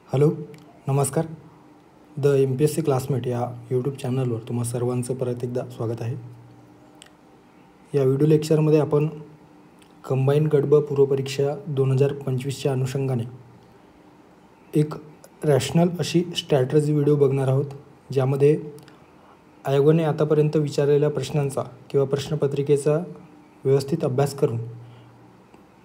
Hello, नमस्कार. The MPSC classmate या YouTube चॅनलवर तुम्हा सर्वांचं परत एकदा स्वागत आहे. या व्हिडिओ लेक्चरमध्ये आपण कंबाईन गट ब पूर्वपरीक्षा 2025च्या अनुषंगाने एक रॅशनल अशी स्ट्रॅटजी व्हिडिओ बघणार आहोत, ज्यामध्ये आयोगाने आतापर्यंत विचारलेल्या प्रश्नांचा किंवा प्रश्नपत्रिकेचा व्यवस्थित अभ्यास करून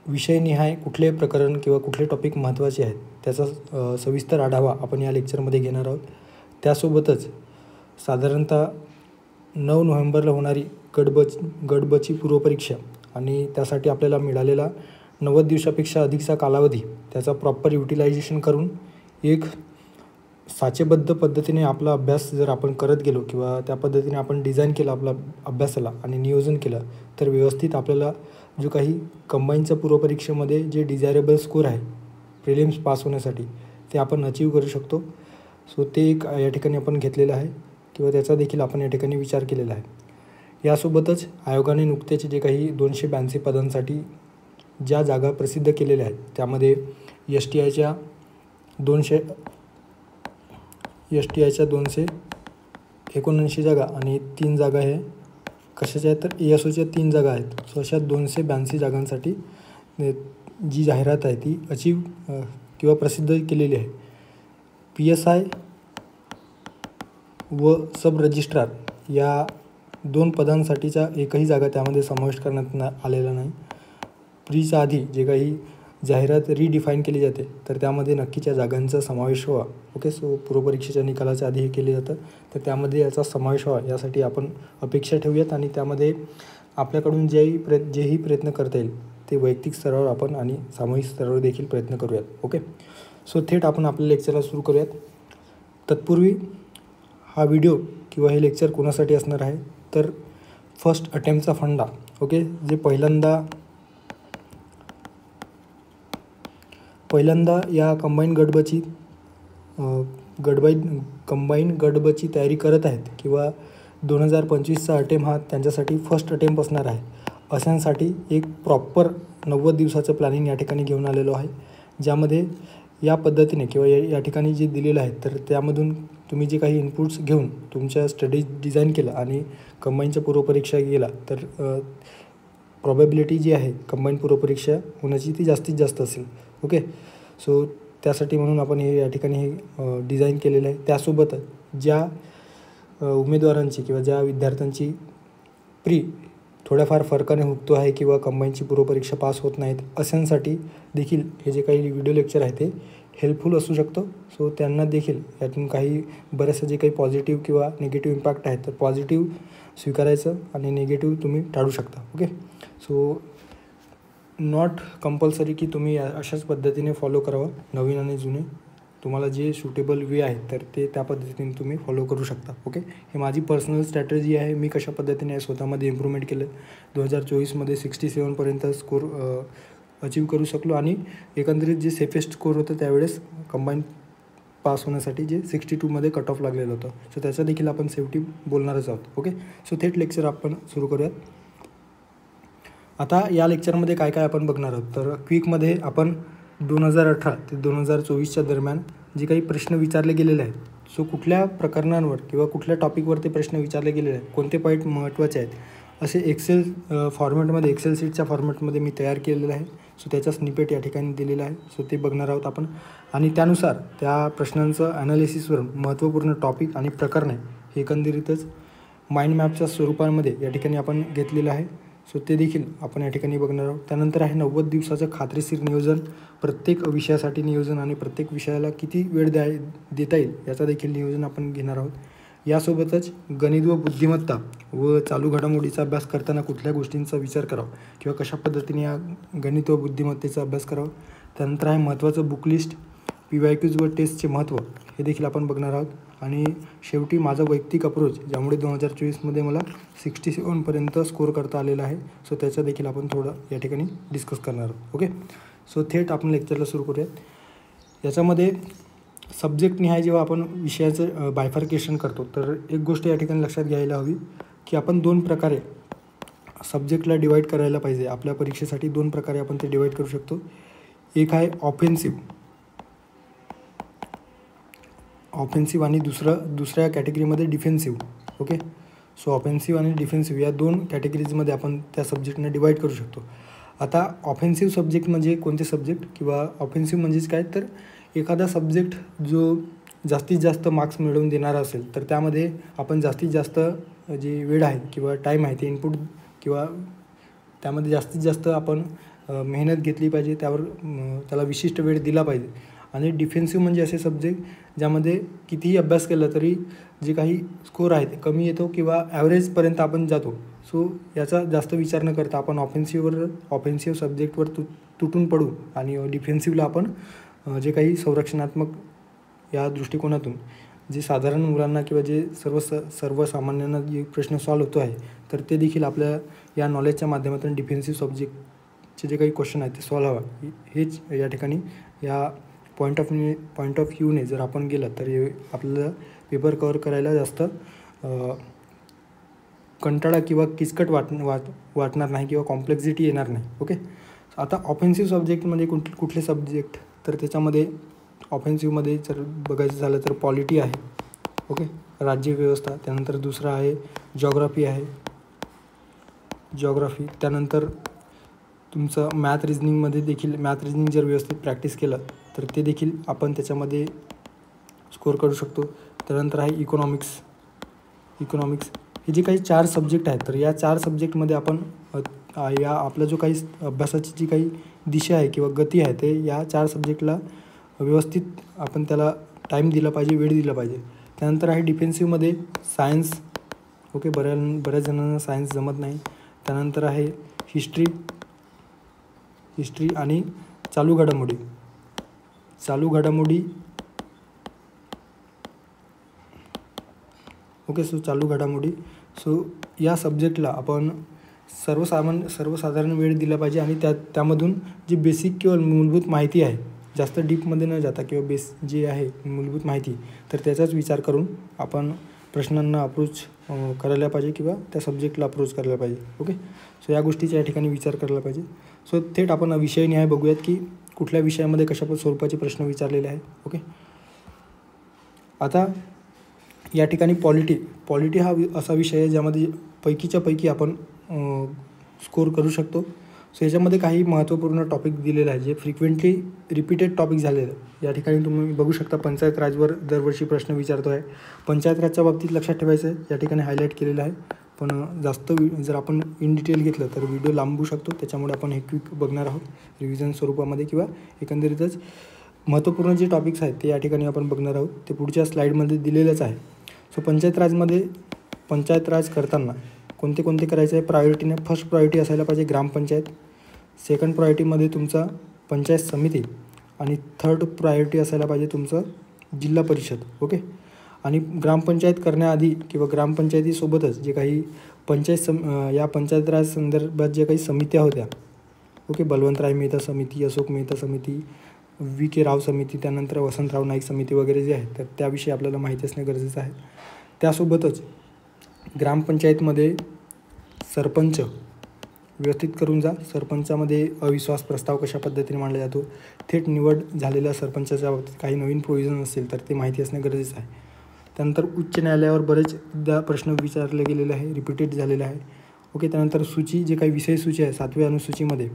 विषयनिहाय कुठले प्रकरण किंवा कुठले टॉपिक महत्त्वाचे आहेत त्याचा सविस्तर आढावा आपण या लेक्चरमध्ये घेणार आहोत. त्यासोबतच साधारणतः 9 नोव्हेंबरला होणारी गट बची पूर्वपरीक्षा आणि त्यासाठी आपल्याला मिळालेला 90 दिवसापेक्षा अधिकचा कालावधी त्याचा प्रॉपर युटिलायझेशन करून एक साचेबद्ध पद्धतीने आपला अभ्यास जर आपण करत गेलो किंवा त्या पद्धतीने आपण डिझाईन केलं आपला अभ्यासाला आणि नियोजन केलं तर व्यवस्थित आपल्याला जो काही कंबाईनच्या पूर्वपरीक्षेमध्ये जे डिझायरेबल स्कोर आहे प्रिलिम्स पास होण्यासाठी ते आपण अचीव करू शकतो. सो ते एक या ठिकाणी आपण घेतलेलं आहे किंवा त्याचा देखील आपण या ठिकाणी विचार केलेला आहे. यासोबतच आयोगाने नुकतेच जे काही 282 पदांसाठी ज्या जागा प्रसिद्ध केलेल्या आहेत त्यामध्ये STIच्या 279 जागा आणि 3 जागा हे कशाच्या आहेत तर ASOच्या 3 जागा आहेत. सो अशा 282 जागांसाठी जी जाहिरात आहे ती अचीव किंवा प्रसिद्ध केलेली आहे. PSI व सब रजिस्ट्रार या 2 पदांसाठीचा एकही जागा त्यामध्ये समाविष्ट करण्यात आलेला नाही. प्रीच्या आधी जे काही जाहिरात रिडिफाईन केली जाते तर त्यामध्ये नक्कीच्या जागांचा समावेश व्हावा. ओके, सो पूर्वपरीक्षेच्या निकालाच्या आधी हे केले जातं तर त्यामध्ये याचा समावेश व्हावा यासाठी आपण अपेक्षा ठेवूयात आणि त्यामध्ये आपल्याकडून जेही प्रयत्न करता येईल ते वैयक्तिक स्तरावर आपण आणि सामूहिक स्तरावर देखील प्रयत्न करूयात. ओके, सो थेट आपण आपल्या लेक्चरला सुरू करूयात. तत्पूर्वी हा व्हिडिओ किंवा हे लेक्चर कोणासाठी असणार आहे तर फर्स्ट अटेम्प्टचा फंडा. ओके, जे पहिल्यांदा या कंबाईन गट बची तयारी करत आहेत किंवा 2025चा अटेम्प्ट हा त्यांच्यासाठी फर्स्ट अटेम्प्ट असणार आहे अशांसाठी एक प्रॉपर 90 दिवसाचं प्लॅनिंग या ठिकाणी घेऊन आलेलो आहे, ज्यामध्ये या पद्धतीने किंवा या ठिकाणी जे दिलेलं आहे तर त्यामधून तुम्ही जे काही इनपुट्स घेऊन तुमच्या स्टडीज डिझाईन केलं आणि कंबाईनच्या पूर्वपरीक्षा गेला तर प्रॉबॅबिलिटी जी आहे कंबाईन पूर्वपरीक्षा होण्याची ती जास्तीत जास्त असेल. ओके, सो त्यासाठी म्हणून आपण हे या ठिकाणी हे डिझाईन केलेलं आहे. त्यासोबत ज्या उमेदवारांची किंवा ज्या विद्यार्थ्यांची प्री थोड्याफार फरकाने हुकतो आहे किंवा कंबाईनची पूर्वपरीक्षा पास होत नाहीत अशांसाठी देखील हे जे काही व्हिडिओ लेक्चर आहे ते हेल्पफुल असू शकतो. सो त्यांना देखील यातून काही बरेचसे जे काही पॉझिटिव्ह किंवा निगेटिव्ह इम्पॅक्ट आहेत तर पॉझिटिव्ह स्वीकारायचं आणि निगेटिव्ह तुम्ही टाळू शकता. ओके, सो नॉट कंपल्सरी की तुम्ही अशाच पद्धतीने फॉलो करावं. नवीन आणि जुने तुम्हाला जे सुटेबल वे आहे तर ते त्या पद्धतीने तुम्ही फॉलो करू शकता. ओके, हे माझी पर्सनल स्ट्रॅटेजी आहे. मी कशा पद्धतीने स्वतःमध्ये इम्प्रूव्हमेंट केलं 2024मध्ये 67पर्यंत स्कोर अचीव करू शकलो आणि एकंदरीत जे सेफेस्ट स्कोर होतं त्यावेळेस कंबाईन पास होण्यासाठी जे 62मध्ये कट ऑफ लागलेलं होतं. सो त्याचं देखील आपण सेफ्टी बोलणारच आहोत. ओके, सो थेट लेक्चर आपण सुरू करूयात. आता या लेक्चरमध्ये काय काय आपण बघणार आहोत तर क्विकमध्ये आपण 2018 ते 2024च्या दरम्यान जे काही प्रश्न विचारले गेलेले आहेत सो कुठल्या प्रकरणांवर किंवा कुठल्या टॉपिकवर ते प्रश्न विचारले गेलेले आहेत, कोणते पॉईंट महत्त्वाचे आहेत असे एक्सेल शीटच्या फॉर्मॅटमध्ये मी तयार केलेलं आहे. सो त्याचा स्निपेट या ठिकाणी दिलेला आहे. सो ते बघणार आहोत आपण आणि त्यानुसार त्या प्रश्नांचं ॲनालिसिसवरून महत्त्वपूर्ण टॉपिक आणि प्रकरणे हे एकंदरीतच माइंड मॅपच्या स्वरूपामध्ये या ठिकाणी आपण घेतलेलं आहे. सो ते देखील आपण या ठिकाणी बघणार आहोत. त्यानंतर आहे 90 दिवसाचं खात्रीशीर नियोजन, प्रत्येक विषयासाठी नियोजन आणि प्रत्येक विषयाला किती वेळ देता येईल याचा देखील नियोजन आपण घेणार आहोत. यासोबतच गणित व बुद्धिमत्ता व चालू घडामोडीचा अभ्यास करताना कुठल्या गोष्टींचा विचार करावा किंवा कशा पद्धतीने या गणित व बुद्धिमत्तेचा अभ्यास करावा. त्यानंतर आहे महत्त्वाचं बुक लिस्ट, PYQs व टेस्टचे महत्त्व हे देखील आपण बघणार आहोत. आणि शेवटी माझा वैयक्तिक अप्रोच ज्यामुळे 2024मध्ये मला 67पर्यंत स्कोर करता आलेला आहे. सो त्याचं देखील आपण थोडं या ठिकाणी डिस्कस करणार आहोत. ओके, सो थेट आपण लेक्चरला सुरू करूयात. याच्यामध्ये सब्जेक्ट निहाय जेव्हा आपण विषयाचं बायफर्केशन करतो तर एक गोष्ट या ठिकाणी लक्षात घ्यायला हवी की आपण 2 प्रकारे सब्जेक्टला डिवाईड करायला पाहिजे. आपल्या परीक्षेसाठी 2 प्रकारे आपण ते डिवाईड करू शकतो. एक आहे ऑफेन्सिव्ह ऑफेन्सिव्ह आणि दुसऱ्या कॅटेगरीमध्ये डिफेन्सिव्ह. ओके, सो ऑफेन्सिव्ह आणि डिफेन्सिव्ह या 2 कॅटेगरीजमध्ये आपण त्या सब्जेक्टने डिवाईड करू शकतो. आता ऑफेन्सिव्ह सब्जेक्ट म्हणजे कोणते सब्जेक्ट किंवा ऑफेन्सिव्ह म्हणजेच काय, तर एखादा सब्जेक्ट जो जास्तीत जास्त मार्क्स मिळवून देणारा असेल तर त्यामध्ये आपण जास्तीत जास्त जे वेळ आहे किंवा टाईम आहे ते इनपुट किंवा त्यामध्ये जास्तीत जास्त आपण मेहनत घेतली पाहिजे, त्याला विशिष्ट वेळ दिला पाहिजे. आणि डिफेन्सिव्ह म्हणजे असे सब्जेक्ट ज्यामध्ये कितीही अभ्यास केला तरी जे काही स्कोर आहे ते कमी येतो किंवा ॲव्हरेजपर्यंत आपण जातो. सो याचा जास्त विचार न करता आपण ऑफेन्सिव्ह सब्जेक्टवर तुटून पडू आणि डिफेन्सिव्हला आपण जे काही संरक्षणात्मक या दृष्टिकोनातून जे साधारण मुलांना किंवा जे सर्वसामान्यांना जे प्रश्न सॉल्व्ह होतो आहे तर ते देखील आपल्या या नॉलेजच्या माध्यमातून डिफेन्सिव्ह सब्जेक्टचे जे काही क्वेश्चन आहेत ते सॉल्व्ह व्हावं, हेच या ठिकाणी या पॉईंट ऑफ व्ह्यूने जर आपण गेलं तर आपल्याला पेपर कवर करायला जास्त कंटाळा किंवा किचकट वाटणार नाही किंवा कॉम्प्लेक्सिटी येणार नाही. ओके, आता ऑफेन्सिव्ह सब्जेक्टमध्ये कुठले सब्जेक्ट, तर त्याच्यामध्ये ऑफेन्सिव्हमध्ये जर बघायचं झालं तर पॉलिटी आहे. ओके, राज्यव्यवस्था. त्यानंतर दुसरा आहे जॉग्राफी आहे, त्यानंतर तुमचं मॅथ रिजनिंग जर व्यवस्थित प्रॅक्टिस केलं तर ते देखील आपण त्याच्यामध्ये स्कोर करू शकतो. त्यानंतर आहे इकॉनॉमिक्स. हे जे काही 4 सब्जेक्ट आहेत तर या 4 सब्जेक्टमध्ये आपण आपला जो काही अभ्यासाची जी काही दिशा आहे किंवा गती आहे ते या 4 सब्जेक्टला व्यवस्थित आपण त्याला टाईम दिला पाहिजे, वेळ दिला पाहिजे. त्यानंतर आहे डिफेन्सिव्हमध्ये सायन्स. ओके, बऱ्याच जणांना सायन्स जमत नाही. त्यानंतर आहे हिस्ट्री आणि चालू घडामोडी. ओके, चालू घडामोडी. सो या सब्जेक्टला आपण सर्वसाधारण वेळ दिला पाहिजे आणि त्यामधून जी बेसिक किंवा मूलभूत माहिती आहे, जास्त डीपमध्ये न जाता किंवा जी आहे मूलभूत माहिती, तर त्याचाच विचार करून आपण प्रश्नांना अप्रोच करायला पाहिजे किंवा त्या सब्जेक्टला अप्रोच करायला पाहिजे. ओके, सो या गोष्टीचा या ठिकाणी विचार करायला पाहिजे. सो थेट आपण विषयनिहाय बघूयात की कुठल्या विषयामध्ये कशा स्वरूपाचे प्रश्न विचारलेले आहेत. ओके, आता या ठिकाणी पॉलिटी हा असा विषय आहे ज्यामध्ये पैकीच्या पैकी आपण स्कोर करू शकतो. सो याच्यामध्ये काही महत्त्वपूर्ण टॉपिक दिलेले आहे जे फ्रिक्वेंटली रिपीटेड टॉपिक झालेले आहे. या ठिकाणी तुम्ही बघू शकता पंचायत राजवर दरवर्षी प्रश्न विचारतो आहे. पंचायत राजच्या बाबतीत लक्षात ठेवायचं आहे, या ठिकाणी हायलाईट केलेलं आहे. पण जास्त जर आपण इन डिटेल घेतलं तर व्हिडिओ लांबू शकतो, त्याच्यामुळे आपण हे क्विक बघणार आहोत रिव्हिजन स्वरूपामध्ये किंवा एकंदरीतच महत्त्वपूर्ण जे टॉपिक्स आहेत ते या ठिकाणी आपण बघणार आहोत. ते पुढच्या स्लाईडमध्ये दिलेलंच आहे. सो पंचायत राज करताना कोणते करायचं आहे, प्रायोरिटीने फर्स्ट प्रायोरिटी असायला पाहिजे ग्रामपंचायत, सेकंड प्रायोरिटीमध्ये तुमचा पंचायत समिती आणि थर्ड प्रायोरिटी असायला पाहिजे तुमचं जिल्हा परिषद. ओके, आणि ग्रामपंचायत करण्याआधी किंवा ग्रामपंचायतीसोबतच जे काही या पंचायत राज संदर्भात जे काही समित्या होत्या, ओके, बलवंतराय मेहता समिती, अशोक मेहता समिती, VK राव समिती, त्यानंतर वसंतराव नाईक समिती वगैरे जे आहे तर त्याविषयी आपल्याला माहिती असणे गरजेचं आहे. त्यासोबतच ग्रामपंचायतमध्ये सरपंच व्यवस्थित करून जा. सरपंचामध्ये अविश्वास प्रस्ताव कशा पद्धतीने मांडला जातो, थेट निवड झालेल्या सरपंचाच्या बाबतीत काही नवीन प्रोव्हिजन असेल तर ते माहिती असणे गरजेचं आहे. त्यानंतर उच्च न्यायालयावर बरेचदा प्रश्न विचारले गेलेले आहे, रिपीटेड झालेले आहे. ओके, त्यानंतर जे काही विषय सूची आहे 7व्या अनुसूचीमध्ये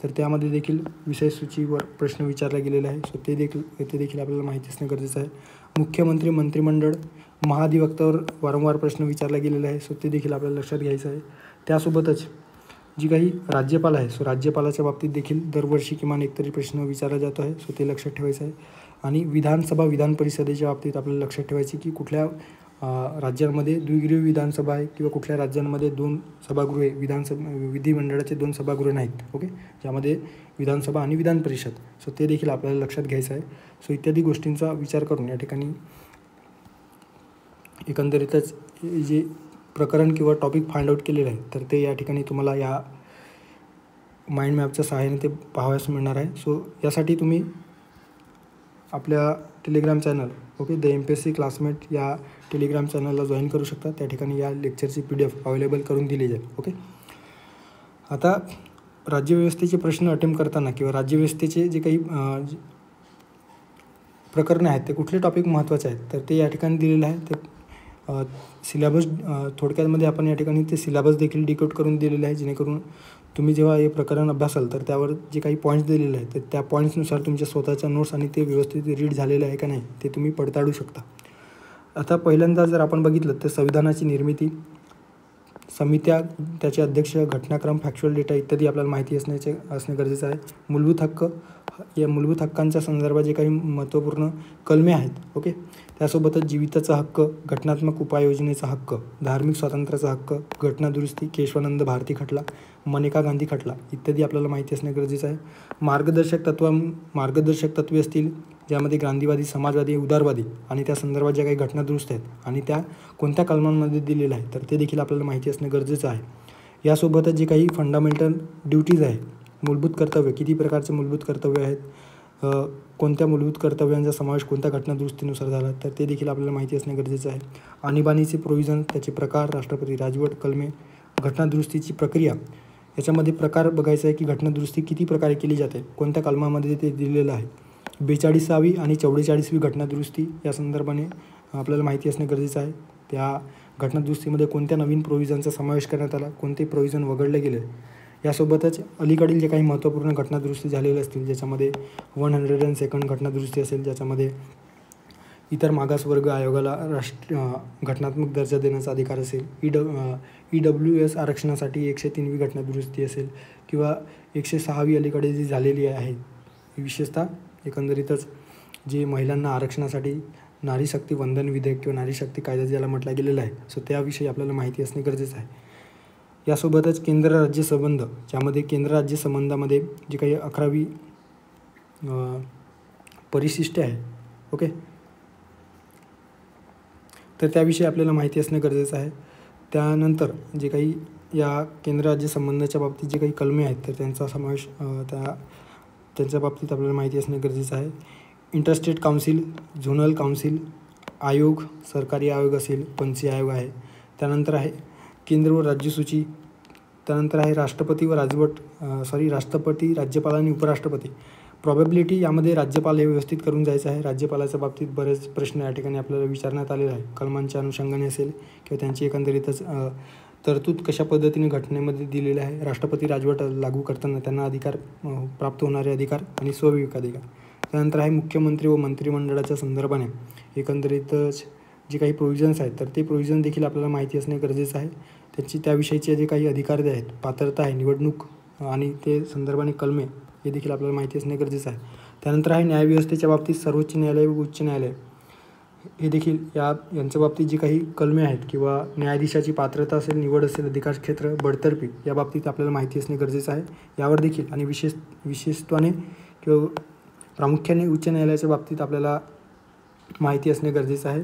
तर त्यामध्ये देखील विषय सूचीवर प्रश्न विचारला गेलेला आहे. सो ते देखील आपल्याला माहिती असणे गरजेचं आहे. मुख्यमंत्री, मंत्रिमंडळ, महाधिवक्त्यावर वारंवार प्रश्न विचारला गेलेला आहे. सो ते देखील आपल्याला लक्षात घ्यायचं आहे. त्यासोबतच जी काही राज्यपाल आहे, सो राज्यपालाच्या बाबतीत देखील दरवर्षी किमान एकतरी प्रश्न विचारला जातो आहे. सो ते लक्षात ठेवायचं आहे. आणि विधान परिषदेच्या बाबतीत आपल्याला लक्षात ठेवायचे की कुठल्या राज्यांमध्ये द्विगृह विधानसभा आहे किंवा कुठल्या राज्यांमध्ये 2 सभागृहे विधिमंडळाचे 2 सभागृह नाहीत. ओके, ज्यामध्ये विधानसभा आणि विधान परिषद, सो ते देखील आपल्याला लक्षात घ्यायचं आहे. सो इत्यादी गोष्टींचा विचार करून या ठिकाणी एकंदरीतच जे प्रकरण किंवा टॉपिक फाइंड आउट केलेलं आहे तर ते या ठिकाणी तुम्हाला या माइंड मॅपच्या सहाय्याने ते पाहावयास मिळणार आहे. सो यासाठी तुम्ही आपल्या Telegram channel, okay, the MPSC classmate या टेलिग्राम चॅनलला जॉईन करू शकता. त्या ठिकाणी या लेक्चरची PDF अवेलेबल करून दिली जाईल. ओके, आता राज्यव्यवस्थेचे प्रश्न अटेम्प्ट करताना किंवा राज्यव्यवस्थेचे जे काही प्रकरणं आहेत ते कुठले टॉपिक महत्त्वाचे आहेत तर ते या ठिकाणी दिलेलं आहे. ते सिलेबस थोडक्यामध्ये आपण या ठिकाणी ते सिलेबस देखील डिकोड करून दिलेले आहे, जेणेकरून तुम्ही जेव्हा हे प्रकरण अभ्यासाल तर त्यावर जे काही पॉईंट्स दिलेले आहेत तर त्या पॉईंट्सनुसार तुमच्या स्वतःच्या नोट्स आणि ते व्यवस्थित रीड झालेलं आहे का नाही ते तुम्ही पडताळू शकता. आता पहिल्यांदा जर आपण बघितलं तर संविधानाची निर्मिती, समित्या, त्याचे अध्यक्ष, घटनाक्रम, फॅक्च्युअल डेटा इत्यादी आपल्याला माहिती असणे गरजेचं आहे. मूलभूत हक्क, या मूलभूत हक्कांच्या संदर्भात जे काही महत्त्वपूर्ण कलमे आहेत, ओके. त्यासोबतच जीविताचा हक्क, घटनात्मक उपाययोजनेचा हक्क, धार्मिक स्वातंत्र्याचा हक्क, घटनादुरुस्ती, केशवानंद भारती खटला, मनेका गांधी खटला इत्यादी आपल्याला माहिती असणे गरजेचं आहे. मार्गदर्शक तत्त्वे असतील ज्यामध्ये गांधीवादी, समाजवादी, उदारवादी आणि त्या संदर्भात ज्या काही घटना दुरुस्त आहेत आणि त्या कोणत्या कलमांमध्ये दिलेल्या आहेत तर ते देखील आपल्याला माहिती असणे गरजेचं आहे. यासोबतच जे काही फंडामेंटल ड्युटीज आहे, मूलभूत कर्तव्य, किती प्रकारचे मूलभूत कर्तव्य आहेत, कोणत्या मूलभूत कर्तव्यांचा समावेश कोणत्या घटनादुरुस्तीनुसार झाला तर ते देखील आपल्याला माहिती असणे गरजेचं आहे. आणीबाणीचे प्रोव्हिजन, त्याचे प्रकार, राष्ट्रपती राजवट, कलमे, घटनादुरुस्तीची प्रक्रिया, याच्यामध्ये प्रकार बघायचा आहे की घटनादुरुस्ती किती प्रकारे केली जाते, कोणत्या कलमामध्ये ते दिलेलं आहे. 42वी आणि 44वी घटनादुरुस्ती या संदर्भाने आपल्याला माहिती असणे गरजेचं आहे. त्या घटनादुरुस्तीमध्ये कोणत्या नवीन प्रोव्हिजनचा समावेश करण्यात आला, कोणते प्रोव्हिजन वगळले गेले. यासोबतच अलीकडील जे काही महत्त्वपूर्ण घटनादुरुस्ती झालेल्या असतील ज्याच्यामध्ये 102nd घटनादुरुस्ती असेल, ज्याच्यामध्ये इतर मागासवर्ग आयोगाला घटनात्मक दर्जा देण्याचा अधिकार असेल, EWS आरक्षणासाठी 103वी घटनादुरुस्ती असेल किंवा 106वी अलीकडे जी झालेली आहे, विशेषतः एकंदरीतच जे महिलांना आरक्षणासाठी नारी शक्ती वंदन विधेयक किंवा नारी शक्ती कायदा ज्याला म्हटलं गेलेलं आहे, सो त्याविषयी आपल्याला माहिती असणे गरजेचं आहे. यासोबतच केंद्र राज्य संबंध, ज्यामध्ये केंद्र राज्य संबंधामध्ये जे काही 11वी परिशिष्ट आहे, ओके, तर त्याविषयी आपल्याला माहिती असणे गरजेचं आहे. त्यानंतर जे काही या केंद्र राज्य संबंधाच्या बाबतीत जे काही कलमे आहेत तर त्यांचा समावेश त्यांच्या बाबतीत आपल्याला माहिती असणे गरजेचं आहे. इंटरस्टेट काउन्सिल, झोनल काउन्सिल, आयोग, सरकारी आयोग असेल, पंची आयोग आहे. त्यानंतर आहे केंद्र व राज्यसूची. त्यानंतर आहे राष्ट्रपती, राज्यपाल आणि उपराष्ट्रपती. प्रॉबॅबिलिटी, यामध्ये राज्यपाल हे व्यवस्थित करून जायचं आहे. राज्यपालाच्या बाबतीत बरेच प्रश्न या ठिकाणी आपल्याला विचारण्यात आलेले आहे, कलमांच्या अनुषंगाने असेल किंवा त्यांची एकंदरीतच तरतूद कशा पद्धतीने घटनेमध्ये दिलेले आहे. राष्ट्रपती राजवट लागू करताना त्यांना अधिकार, प्राप्त होणारे अधिकार आणि स्वविवेक अधिकार. त्यानंतर आहे मुख्यमंत्री व मंत्रिमंडळाच्या संदर्भाने एकंदरीतच जे काही प्रोव्हिजन्स आहेत तर ते प्रोव्हिजन देखील आपल्याला माहिती असणे गरजेचं आहे. त्याविषयीचे जे काही अधिकार आहेत, पात्रता आहे, निवडणूक आणि ते संदर्भाने कलमे हे देखील आपल्याला माहिती असणे गरजेचं आहे. त्यानंतर आहे न्यायव्यवस्थेच्या बाबतीत सर्वोच्च न्यायालय व उच्च न्यायालय हे देखील यांच्या बाबतीत जी काही कलमे आहेत किंवा न्यायाधीशाची पात्रता असेल, निवड असेल, अधिकार क्षेत्र, बडतर्फी या बाबतीत आपल्याला माहिती असणे गरजेचं आहे. यावर देखील आणि विशेषत्वाने किंवा प्रामुख्याने उच्च न्यायालयाच्या बाबतीत आपल्याला माहिती असणे गरजेचं आहे.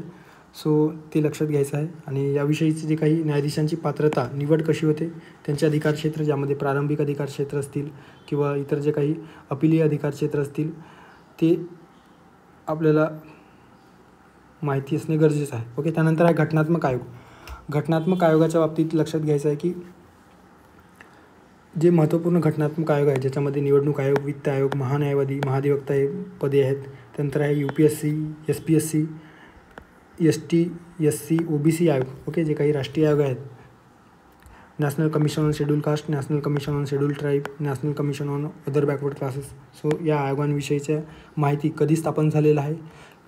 सो ते लक्षात घ्यायचं आहे. आणि याविषयीचे जे काही न्यायाधीशांची पात्रता, निवड कशी होते, त्यांचे अधिकार क्षेत्र ज्यामध्ये प्रारंभिक अधिकार क्षेत्र असतील किंवा इतर जे काही अपिलीय अधिकार क्षेत्र असतील ते आपल्याला माहिती असणे गरजेचं आहे. ओके. त्यानंतर आहे घटनात्मक आयोग. घटनात्मक आयोगाच्या बाबतीत लक्षात घ्यायचं आहे की जे महत्त्वपूर्ण घटनात्मक आयोग आहे ज्याच्यामध्ये निवडणूक आयोग, वित्त आयोग, महान्यायवादी, महाधिवक्ता हे पदे आहेत. त्यानंतर आहे UPSC, SPSC, ST, SC, OBC आयोग, ओके, जे काही राष्ट्रीय आयोग आहेत. National commission on schedule caste, national commission on schedule tribe, national commission on other backward classes. So या आयोगांविषयीच्या माहिती कधी स्थापन झालेला आहे,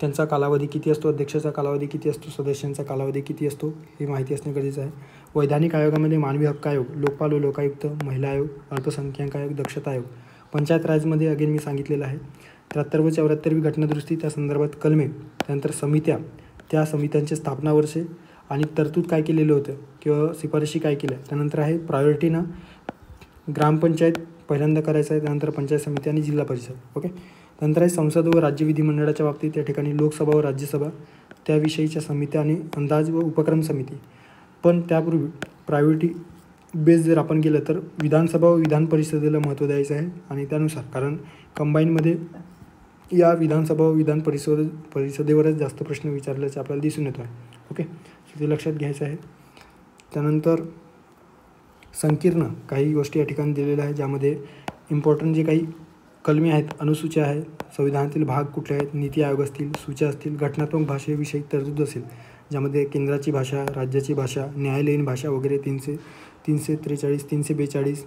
त्यांचा कालावधी किती असतो, अध्यक्षाचा कालावधी किती असतो, सदस्यांचा कालावधी किती असतो हे माहिती असणे गरजेचं आहे. वैधानिक आयोगामध्ये मानवी हक्क आयोग, लोकपाल व लोकायुक्त, महिला आयोग, अल्पसंख्याक आयोग, दक्षता आयोग. पंचायत राजमध्ये अगेन मी सांगितलेलं आहे 73 व 74वी घटनादुरुस्ती, त्या संदर्भात कलमे. त्यानंतर समित्या, त्या समित्यांचे स्थापना वर्षे आणि तरतूद काय केलेलं होतं किंवा शिफारशी काय केल्या. त्यानंतर आहे प्रायोरिटीनं ग्रामपंचायत पहिल्यांदा करायचं आहे, त्यानंतर पंचायत समिती आणि जिल्हा परिषद. ओके. त्यानंतर आहे संसद व राज्य विधिमंडळाच्या बाबतीत या ठिकाणी लोकसभा व राज्यसभा त्याविषयीच्या समित्या आणि अंदाज व उपक्रम समिती. पण त्यापूर्वी प्रायोरिटी बेस जर आपण केलं तर विधानसभा व विधान परिषदेला महत्त्व द्यायचं आहे. आणि त्यानुसार कारण कंबाईनमध्ये या विधानसभा व विधान परिषदेवरच जास्त प्रश्न विचारल्याचे आपल्याला दिसून येतो आहे. ओके. सो ते लक्षात घ्यायचं आहे. त्यानंतर संकीर्ण काही गोष्टी या ठिकाणी दिलेल्या आहेत ज्यामध्ये इम्पॉर्टंट जे काही कलमे आहेत, अनुसूच्या आहेत, संविधानातील भाग कुठले आहेत, नीती आयोग असतील, सूच्या असतील, घटनात्मक भाषेविषयी तरतूद असेल ज्यामध्ये केंद्राची भाषा, राज्याची भाषा, न्यायालयीन भाषा वगैरे 343, 342,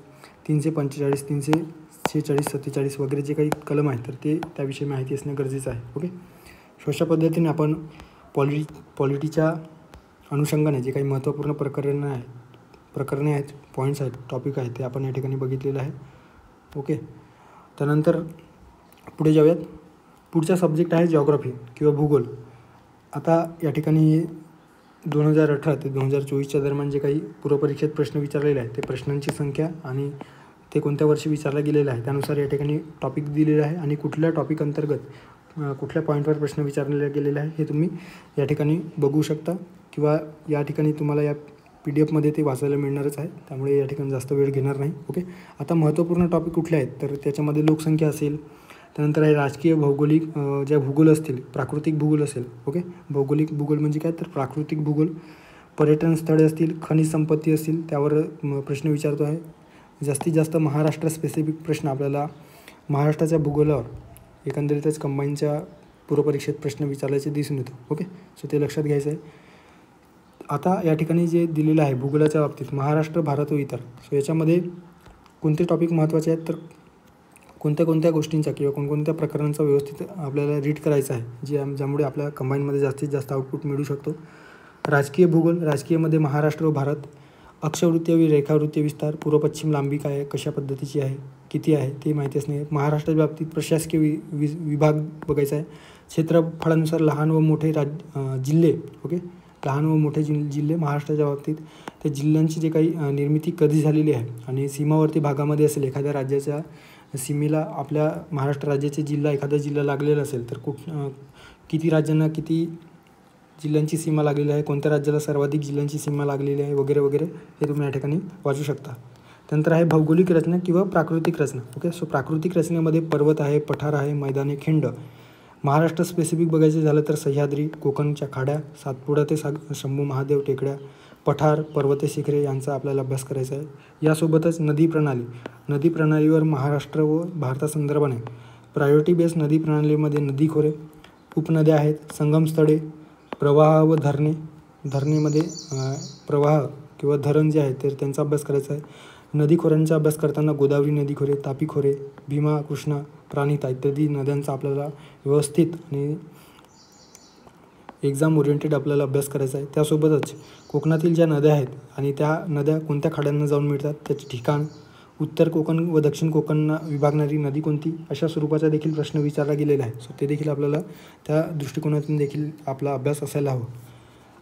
345, 346, 47 वगैरे जे काही कलम आहेत तर ते त्याविषयी माहिती असणे गरजेचं आहे. ओके. सो अशा पद्धतीने आपण पॉलिटीच्या अनुषंगाने जे काही महत्त्वपूर्ण प्रकरणे आहेत, पॉईंट्स आहेत, टॉपिक आहेत ते आपण या ठिकाणी बघितलेलं आहे. ओके. त्यानंतर पुढे जाऊयात. पुढचा सब्जेक्ट आहे जिओग्राफी किंवा भूगोल. आता या ठिकाणी 2018 ते 2024च्या दरम्यान जे काही पूर्वपरीक्षेत प्रश्न विचारलेले आहेत ते प्रश्नांची संख्या आणि ते कोणत्या वर्षी विचारला गेलेलं आहे त्यानुसार या ठिकाणी टॉपिक दिलेलं आहे आणि कुठल्या टॉपिक अंतर्गत कुठल्या पॉईंटवर प्रश्न विचारले गेलेले आहे हे तुम्ही या ठिकाणी बघू शकता किंवा या ठिकाणी तुम्हाला या PDF ते वाचायला मिळणारच आहे. त्यामुळे या ठिकाणी जास्त वेळ घेणार नाही. ओके. आता महत्त्वपूर्ण टॉपिक कुठले आहेत तर त्याच्यामध्ये लोकसंख्या असेल, त्यानंतर आहे राजकीय भौगोलिक ज्या भूगोल असतील, प्राकृतिक भूगोल असेल. ओके. भौगोलिक भूगोल म्हणजे काय तर प्राकृतिक भूगोल, पर्यटन स्थळे असतील, खनिज संपत्ती असतील त्यावर प्रश्न विचारतो आहे. जास्तीत जास्त महाराष्ट्र स्पेसिफिक प्रश्न आपल्याला महाराष्ट्राच्या भूगोलावर एकंदरीतच कंबाईनच्या पूर्वपरीक्षेत प्रश्न विचारल्याचे दिसून येतो. ओके. सो ते लक्षात घ्यायचं आहे. आता या ठिकाणी जे दिलेलं आहे भूगोलाच्या बाबतीत महाराष्ट्र, भारत व इतर. सो याच्यामध्ये कोणते टॉपिक महत्त्वाचे आहेत तर कोणत्या गोष्टींचा किंवा कोणकोणत्या प्रकरणांचा व्यवस्थित आपल्याला रीड करायचा आहे ज्यामुळे आपल्या कंबाईनमध्ये जास्तीत जास्त आउटपुट मिळू शकतो. राजकीय भूगोल, राजकीयमध्ये महाराष्ट्र व भारत, अक्षवृत्तीय व रेखावृत्तीय विस्तार, पूर्व पश्चिम लांबी काय आहे, कशा पद्धतीची आहे, किती आहे ते माहिती असणे. महाराष्ट्राच्या बाबतीत प्रशासकीय विभाग बघायचा आहे. क्षेत्रफळानुसार लहान व मोठे जिल्हे. ओके. लहान व मोठे जिल्हे महाराष्ट्राच्या बाबतीत त्या जिल्ह्यांची जे काही निर्मिती कधी झालेली आहे आणि सीमावर्ती भागामध्ये असेल एखाद्या राज्याच्या सीमेला आपल्या महाराष्ट्र राज्याचे एखादा जिल्हा लागलेला असेल तर किती राज्यांना किती जिल्ह्यांची सीमा लागलेली आहे, कोणत्या राज्याला सर्वाधिक जिल्ह्यांची सीमा लागलेली आहे वगैरे वगैरे हे तुम्ही या ठिकाणी वाचू शकता. त्यानंतर आहे भौगोलिक रचना किंवा प्राकृतिक रचना. ओके. सो प्राकृतिक रचनेमध्ये पर्वत आहे, पठार आहे, मैदाने, खिंड. महाराष्ट्र स्पेसिफिक बघायचं झालं तर सह्याद्री, कोकणच्या खाड्या, सातपुडा ते शंभू महादेव टेकड्या, पठार, पर्वते, शिखरे यांचा आपल्याला अभ्यास करायचा आहे. यासोबतच नदी प्रणालीवर महाराष्ट्र व भारतासंदर्भाने प्रायोरिटी बेस नदी प्रणालीमध्ये नदी खोरे, उपनद्या आहेत, संगमस्थळे, प्रवाह व धरणेमध्ये प्रवाह किंवा धरण जे आहे तर त्यांचा अभ्यास करायचा आहे. नदी खोऱ्यांचा अभ्यास करताना गोदावरी नदी खोरे, तापी खोरे, भीमा, कृष्णा, प्राणहिता इत्यादी नद्यांचा आपल्याला व्यवस्थित आणि एक्झाम ओरिएंटेड आपल्याला अभ्यास करायचा आहे. त्यासोबतच कोकणातील ज्या नद्या आहेत आणि त्या नद्या कोणत्या खाड्यांना जाऊन मिळतात त्याचे ठिकाण, उत्तर कोकण व दक्षिण कोकणना विभागणारी नदी कोणती, अशा स्वरूपाचा देखील प्रश्न विचारला गेलेला आहे. सो ते देखील आपल्याला त्या दृष्टिकोनातून देखील आपला अभ्यास असायला हवा.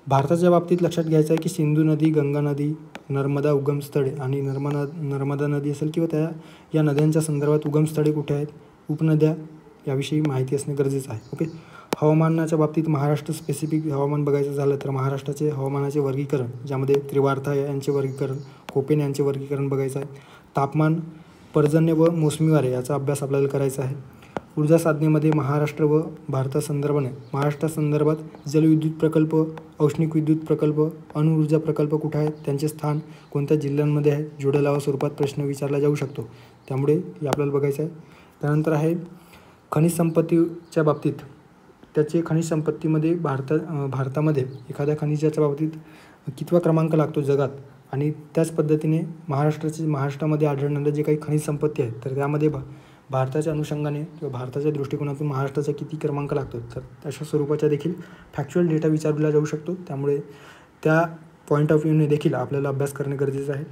भारताच्या बाबतीत लक्षात घ्यायचं आहे की सिंधू नदी, गंगा नदी, नर्मदा उगमस्थळे आणि नर्मदा नदी असेल किंवा या नद्यांच्या संदर्भात उगमस्थळे कुठे आहेत, उपनद्या याविषयी माहिती असणे गरजेचं आहे. ओके. हवामानाच्या बाबतीत महाराष्ट्र स्पेसिफिक हवामान बघायचं झालं तर महाराष्ट्राचे हवामानाचे वर्गीकरण ज्यामध्ये त्रिवार्ता यांचे वर्गीकरण, कोपेन यांचे वर्गीकरण बघायचं आहे. तापमान, पर्जन्य व मोसमी वारे याचा अभ्यास आपल्याला करायचा आहे. ऊर्जा साधनेमध्ये महाराष्ट्र व भारतासंदर्भाने महाराष्ट्रासंदर्भात जलविद्युत प्रकल्प, औष्णिक विद्युत प्रकल्प, अणुऊर्जा प्रकल्प कुठे आहेत, त्यांचे स्थान कोणत्या जिल्ह्यांमध्ये आहे, जोड्या स्वरूपात प्रश्न विचारला जाऊ शकतो. त्यामुळे हे आपल्याला बघायचं आहे. त्यानंतर आहे खनिज संपत्तीच्या बाबतीत त्याचे खनिज संपत्तीमध्ये भारतामध्ये एखाद्या खनिजाच्या बाबतीत कितवा क्रमांक लागतो जगात आणि त्याच पद्धतीने महाराष्ट्रामध्ये आढळणारे जे काही खनिज संपत्ती आहे तर त्यामध्ये भारताच्या अनुषंगाने किंवा भारताच्या दृष्टिकोनातून महाराष्ट्राचा किती क्रमांक लागतो तर अशा स्वरूपाचा देखील फॅक्च्युअल डेटा विचारला जाऊ शकतो. त्यामुळे त्या पॉईंट ऑफ व्ह्यूने देखील आपल्याला अभ्यास करणे गरजेचं आहे.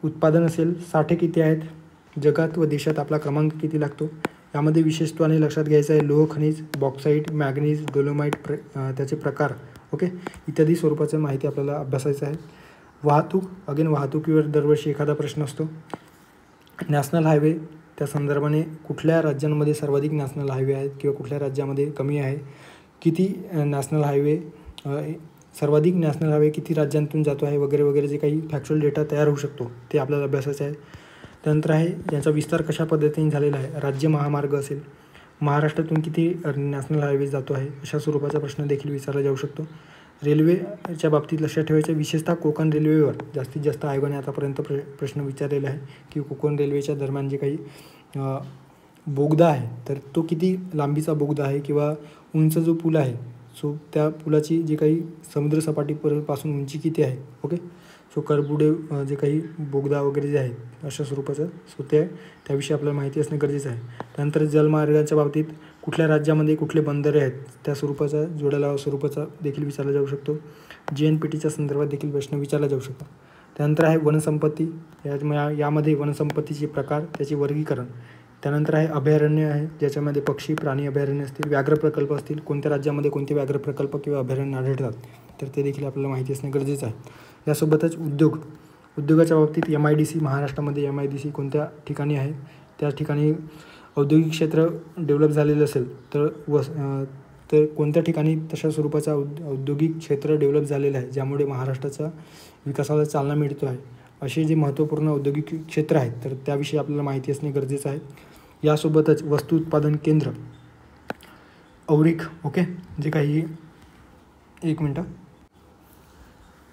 उत्पादन असेल, साठे किती आहेत जगात व देशात, आपला क्रमांक किती लागतो, यामध्ये विशेषत्वाने लक्षात घ्यायचं आहे लोह खनिज, बॉक्साईट, मॅग्नीज, डोलोमाईट त्याचे प्रकार. ओके. इत्यादी स्वरूपाची माहिती आपल्याला अभ्यासायचं आहे. वाहतुकीवर दरवर्षी एखादा प्रश्न असतो. नॅशनल हायवे त्या संदर्भाने कुठल्या राज्यांमध्ये सर्वाधिक नॅशनल हायवे आहेत किंवा कुठल्या राज्यामध्ये कमी आहे, किती नॅशनल हायवे सर्वाधिक नॅशनल हायवे किती राज्यांतून जातो आहे वगैरे वगैरे जे काही फॅक्च्युअल डेटा तयार होऊ शकतो ते आपल्याला अभ्यासाचं आहे. त्यानंतर आहे याचा विस्तार कशा पद्धतीने झालेला आहे. राज्य महामार्ग असेल, महाराष्ट्रातून किती नॅशनल हायवे जातो आहे अशा स्वरूपाचा प्रश्न देखील विचारला जाऊ शकतो. रेल्वेच्या बाबतीत लक्षात ठेवायचं विशेषतः कोकण रेल्वेवर जास्तीत जास्त आयोगाने आतापर्यंत प्रश्न विचारलेला आहे की कोकण रेल्वेच्या दरम्यान जे काही बोगदा आहे तर तो किती लांबीचा बोगदा आहे किंवा उंच जो पूल आहे सो त्या पुलाची जे काही समुद्रसपाटीपासून उंची किती आहे. ओके, सो करबुडे जे काही बोगदा वगैरे जे आहेत अशा स्वरूपाचं सो त्याविषयी आपल्याला माहिती असणे गरजेचं आहे. त्यानंतर जलमार्गाच्या बाबतीत कुठल्या राज्यामध्ये कुठले बंदरे आहेत त्या स्वरूपाचा जोड्याला स्वरूपाचा देखील विचारला जाऊ शकतो. JNPTच्या संदर्भात देखील प्रश्न विचारला जाऊ शकतो. त्यानंतर आहे वनसंपत्ती, यामध्ये वनसंपत्तीचे प्रकार, त्याचे वर्गीकरण. त्यानंतर आहे अभयारण्य आहे, ज्याच्यामध्ये पक्षी प्राणी अभयारण्य असतील, व्याघ्र प्रकल्प असतील, कोणत्या राज्यामध्ये कोणते व्याघ्र प्रकल्प किंवा अभयारण्य आढळतात तर ते देखील आपल्याला माहिती असणे गरजेचं आहे. यासोबतच उद्योगाच्या बाबतीत MIDC, महाराष्ट्रामध्ये MIDC कोणत्या ठिकाणी आहे, त्या ठिकाणी औद्योगिक क्षेत्र डेव्हलप झालेलं असेल तर कोणत्या ठिकाणी तशा स्वरूपाचा औद्योगिक क्षेत्र डेव्हलप झालेलं आहे ज्यामुळे महाराष्ट्राचा विकासाला चालना मिळतो आहे. असे जे महत्त्वपूर्ण औद्योगिक क्षेत्र आहेत तर त्याविषयी आपल्याला माहिती असणे गरजेचं आहे. यासोबतच वस्तू उत्पादन केंद्र औरिक, ओके, जे काही एक मिनटं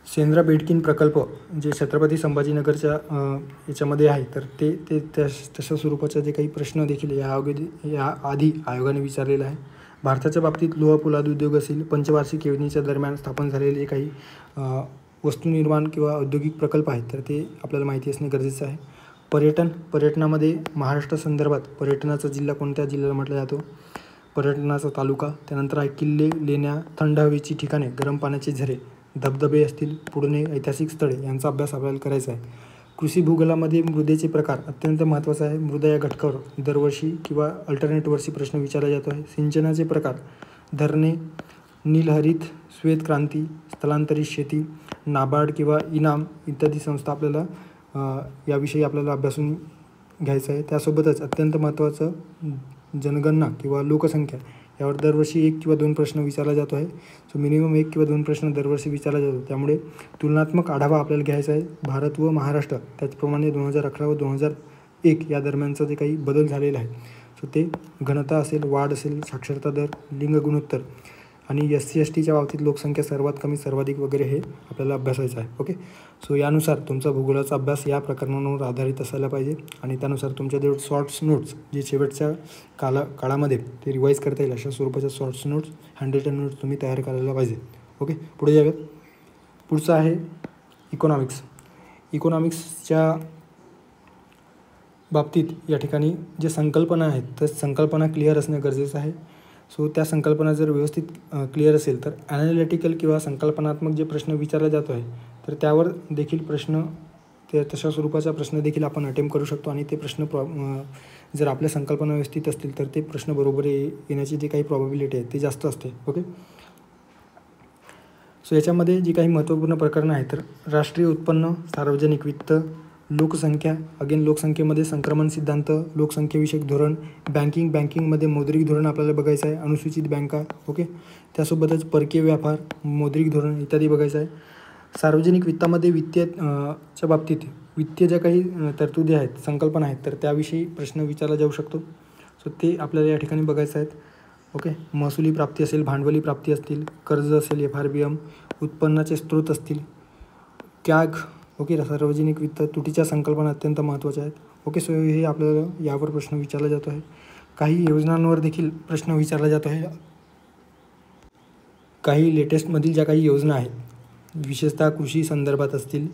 सेंद्रा बेडकीन प्रकल्प जे छत्रपती संभाजीनगरच्या याच्यामध्ये आहे तर ते तशा स्वरूपाचे जे काही प्रश्न देखील या आधी आयोगाने विचारलेला आहे. भारताच्या बाबतीत लोह पोलाद उद्योग असेल, पंचवार्षिक योजनेच्या दरम्यान स्थापन झालेले काही वस्तुनिर्माण किंवा औद्योगिक प्रकल्प आहेत तर ते आपल्याला माहिती असणे गरजेचं आहे. पर्यटनामध्ये महाराष्ट्र संदर्भात पर्यटनाचा जिल्हा कोणत्या जिल्ह्याला म्हटला जातो, पर्यटनाचा तालुका. त्यानंतर आहे किल्ले, लेण्या, थंड हवेची ठिकाणे, गरम पाण्याचे झरे, धबधबे असतील, पुढणे ऐतिहासिक स्थळे यांचा अभ्यास आपल्याला करायचा आहे. कृषी भूगोलामध्ये मृदेचे प्रकार अत्यंत महत्त्वाचा आहे. मृदा या घटकावर दरवर्षी किंवा अल्टरनेट वर्षी प्रश्न विचारला जातो आहे. सिंचनाचे प्रकार, धरणे, नीलहरित, श्वेत क्रांती, स्थलांतरित शेती, नाबार्ड किंवा इनाम इत्यादी संस्था आपल्याला याविषयी आपल्याला अभ्यासून घ्यायचं आहे. त्यासोबतच अत्यंत महत्त्वाचं जनगणना किंवा लोकसंख्या यावर दरवर्षी 1 किंवा 2 प्रश्न विचारला जातो आहे. सो मिनिमम 1 किंवा 2 प्रश्न दरवर्षी विचारला जातो. त्यामुळे तुलनात्मक आढावा आपल्याला घ्यायचा आहे भारत व महाराष्ट्र, त्याचप्रमाणे 2011 व 2001 या दरम्यानचा जे काही बदल झालेला आहे सो ते घनता असेल, वाढ असेल, साक्षरता दर, लिंग गुणोत्तर आणि SC/STच्या बाबतीत लोकसंख्या सर्वात कमी सर्वाधिक वगैरे हे आपल्याला अभ्यासायचं आहे. ओके, सो यानुसार तुमचा भूगोलाचा अभ्यास या प्रकरणांवर आधारित असायला पाहिजे आणि त्यानुसार तुमच्याजवळ शॉर्ट्स नोट्स जे शेवटच्या काळामध्ये ते रिवाईज करता येईल अशा स्वरूपाच्या शॉर्ट्स नोट्स, हँडरिटन नोट्स तुम्ही तयार करायला पाहिजे. ओके, पुढे जाऊयात. पुढचं आहे इकॉनॉमिक्सच्या बाबतीत या ठिकाणी जे संकल्पना आहेत तर संकल्पना क्लिअर असणं गरजेचं आहे. सो त्या संकल्पना जर व्यवस्थित क्लिअर असेल तर ॲनालिटिकल किंवा संकल्पनात्मक जे प्रश्न विचारला जातो आहे तर त्यावर देखील तशा स्वरूपाचा प्रश्न देखील आपण अटेम्प्ट करू शकतो आणि ते प्रश्न जर आपल्या संकल्पना व्यवस्थित असतील तर ते प्रश्न बरोबर येण्याची जी काही प्रॉबॅबिलिटी आहे ती जास्त असते. ओके, सो याच्यामध्ये जी काही महत्त्वपूर्ण प्रकरणं आहेत तर राष्ट्रीय उत्पन्न, सार्वजनिक वित्त, लोकसंख्या, लोकसंख्येमध्ये संक्रमण सिद्धांत, लोकसंख्येविषयक धोरण, बँकिंगमध्ये मौद्रिक धोरण आपल्याला बघायचं आहे, अनुसूचित बँका. ओके, त्यासोबतच परकीय व्यापार, मौद्रिक धोरण इत्यादी बघायचं आहे. सार्वजनिक वित्तामध्ये च्या बाबतीत वित्तीय ज्या काही तरतुदी आहेत, संकल्पना आहेत तर त्याविषयी प्रश्न विचारला जाऊ शकतो. सो ते आपल्याला या ठिकाणी बघायचं आहेत. ओके, महसुली प्राप्ती असेल, भांडवली प्राप्ती असतील, कर्ज असेल, FRBM, उत्पन्नाचे स्रोत असतील, कॅग. ओके, सार्वजनिक वित्त, तुटीच्या संकल्पना अत्यंत महत्त्वाच्या आहेत. ओके, सो हे आपल्याला यावर प्रश्न विचारला जातो आहे. काही योजनांवर देखील प्रश्न विचारला जातो आहे. काही लेटेस्टमधील ज्या काही योजना आहेत विशेषतः कृषी संदर्भात असतील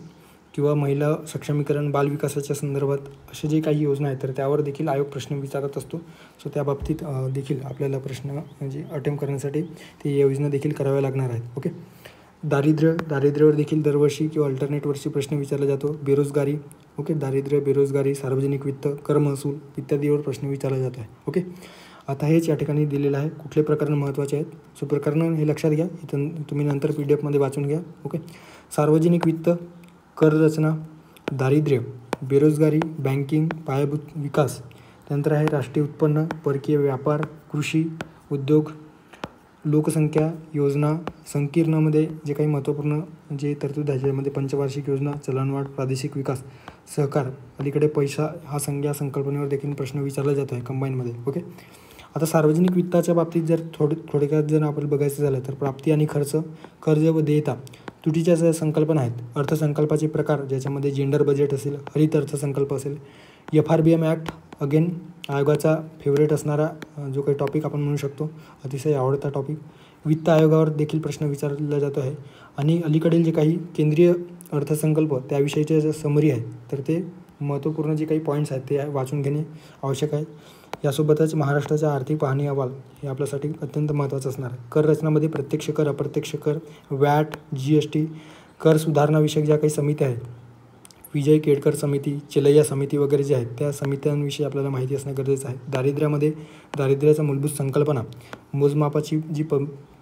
किंवा महिला सक्षमीकरण, बालविकासाच्या संदर्भात असे जे काही योजना आहेत तर त्यावर देखील आयोग प्रश्न विचारत असतो. सो त्या बाबतीत देखील आपल्याला प्रश्न म्हणजे अटेम्प्ट करण्यासाठी ते योजना देखील कराव्या लागणार आहेत. ओके, दारिद्र्यावर देखील दरवर्षी किंवा अल्टरनेट वर्षी प्रश्न विचारला जातो. बेरोजगारी, ओके, दारिद्र्य, बेरोजगारी, सार्वजनिक वित्त, कर महसूल इत्यादीवर प्रश्न विचारला जातो आहे. ओके, आता हेच या ठिकाणी दिलेलं आहे कुठले प्रकरण महत्त्वाचे आहेत. सो प्रकरणं हे लक्षात घ्या, इथं तुम्ही नंतर PDF वाचून घ्या. ओके, सार्वजनिक वित्त, कर रचना, दारिद्र्य, बेरोजगारी, बँकिंग, पायाभूत विकास, त्यानंतर आहे राष्ट्रीय उत्पन्न, परकीय व्यापार, कृषी, उद्योग, लोकसंख्या, योजना, संकीर्णमध्ये जे काही महत्त्वपूर्ण जे तरतूद आहे ज्यामध्ये पंचवार्षिक योजना, चलनवाढ, प्रादेशिक विकास, सहकार, अलीकडे पैसा हा संकल्पनेवर देखील प्रश्न विचारला जातो आहे कंबाईनमध्ये. ओके, आता सार्वजनिक वित्ताच्या बाबतीत जर थोडक्यात जर आपण बघायचं झालं तर प्राप्ती आणि खर्च, कर्ज व देयता, तुटीच्या ज्या संकल्पना आहेत, अर्थसंकल्पाचे प्रकार ज्याच्यामध्ये जेंडर बजेट असेल, हरित अर्थसंकल्प असेल, FRBM ॲक्ट, अगेन आयोगाचा फेवरेट असणारा जो काही टॉपिक आपण म्हणू शकतो, अतिशय आवडता टॉपिक. वित्त आयोगावर देखील प्रश्न विचारला जातो आहे. आणि अलीकडील जे काही केंद्रीय अर्थसंकल्प त्याविषयीचे जे समरी आहे तर ते महत्त्वपूर्ण जे काही पॉईंट्स आहेत ते वाचून घेणे आवश्यक आहे. यासोबतच महाराष्ट्राचा आर्थिक पाहणी अहवाल हे आपल्यासाठी अत्यंत महत्त्वाचं असणार आहे. कर रचनामध्ये प्रत्यक्ष कर, अप्रत्यक्ष कर, वॅट, GST, कर सुधारणाविषयक ज्या काही समित्या आहेत, विजय केळकर समिती, चिलैया समिती वगैरे जे आहेत त्या समित्यांविषयी आपल्याला माहिती असणं गरजेचं आहे. दारिद्र्याचा मूलभूत संकल्पना, मोजमापाची जी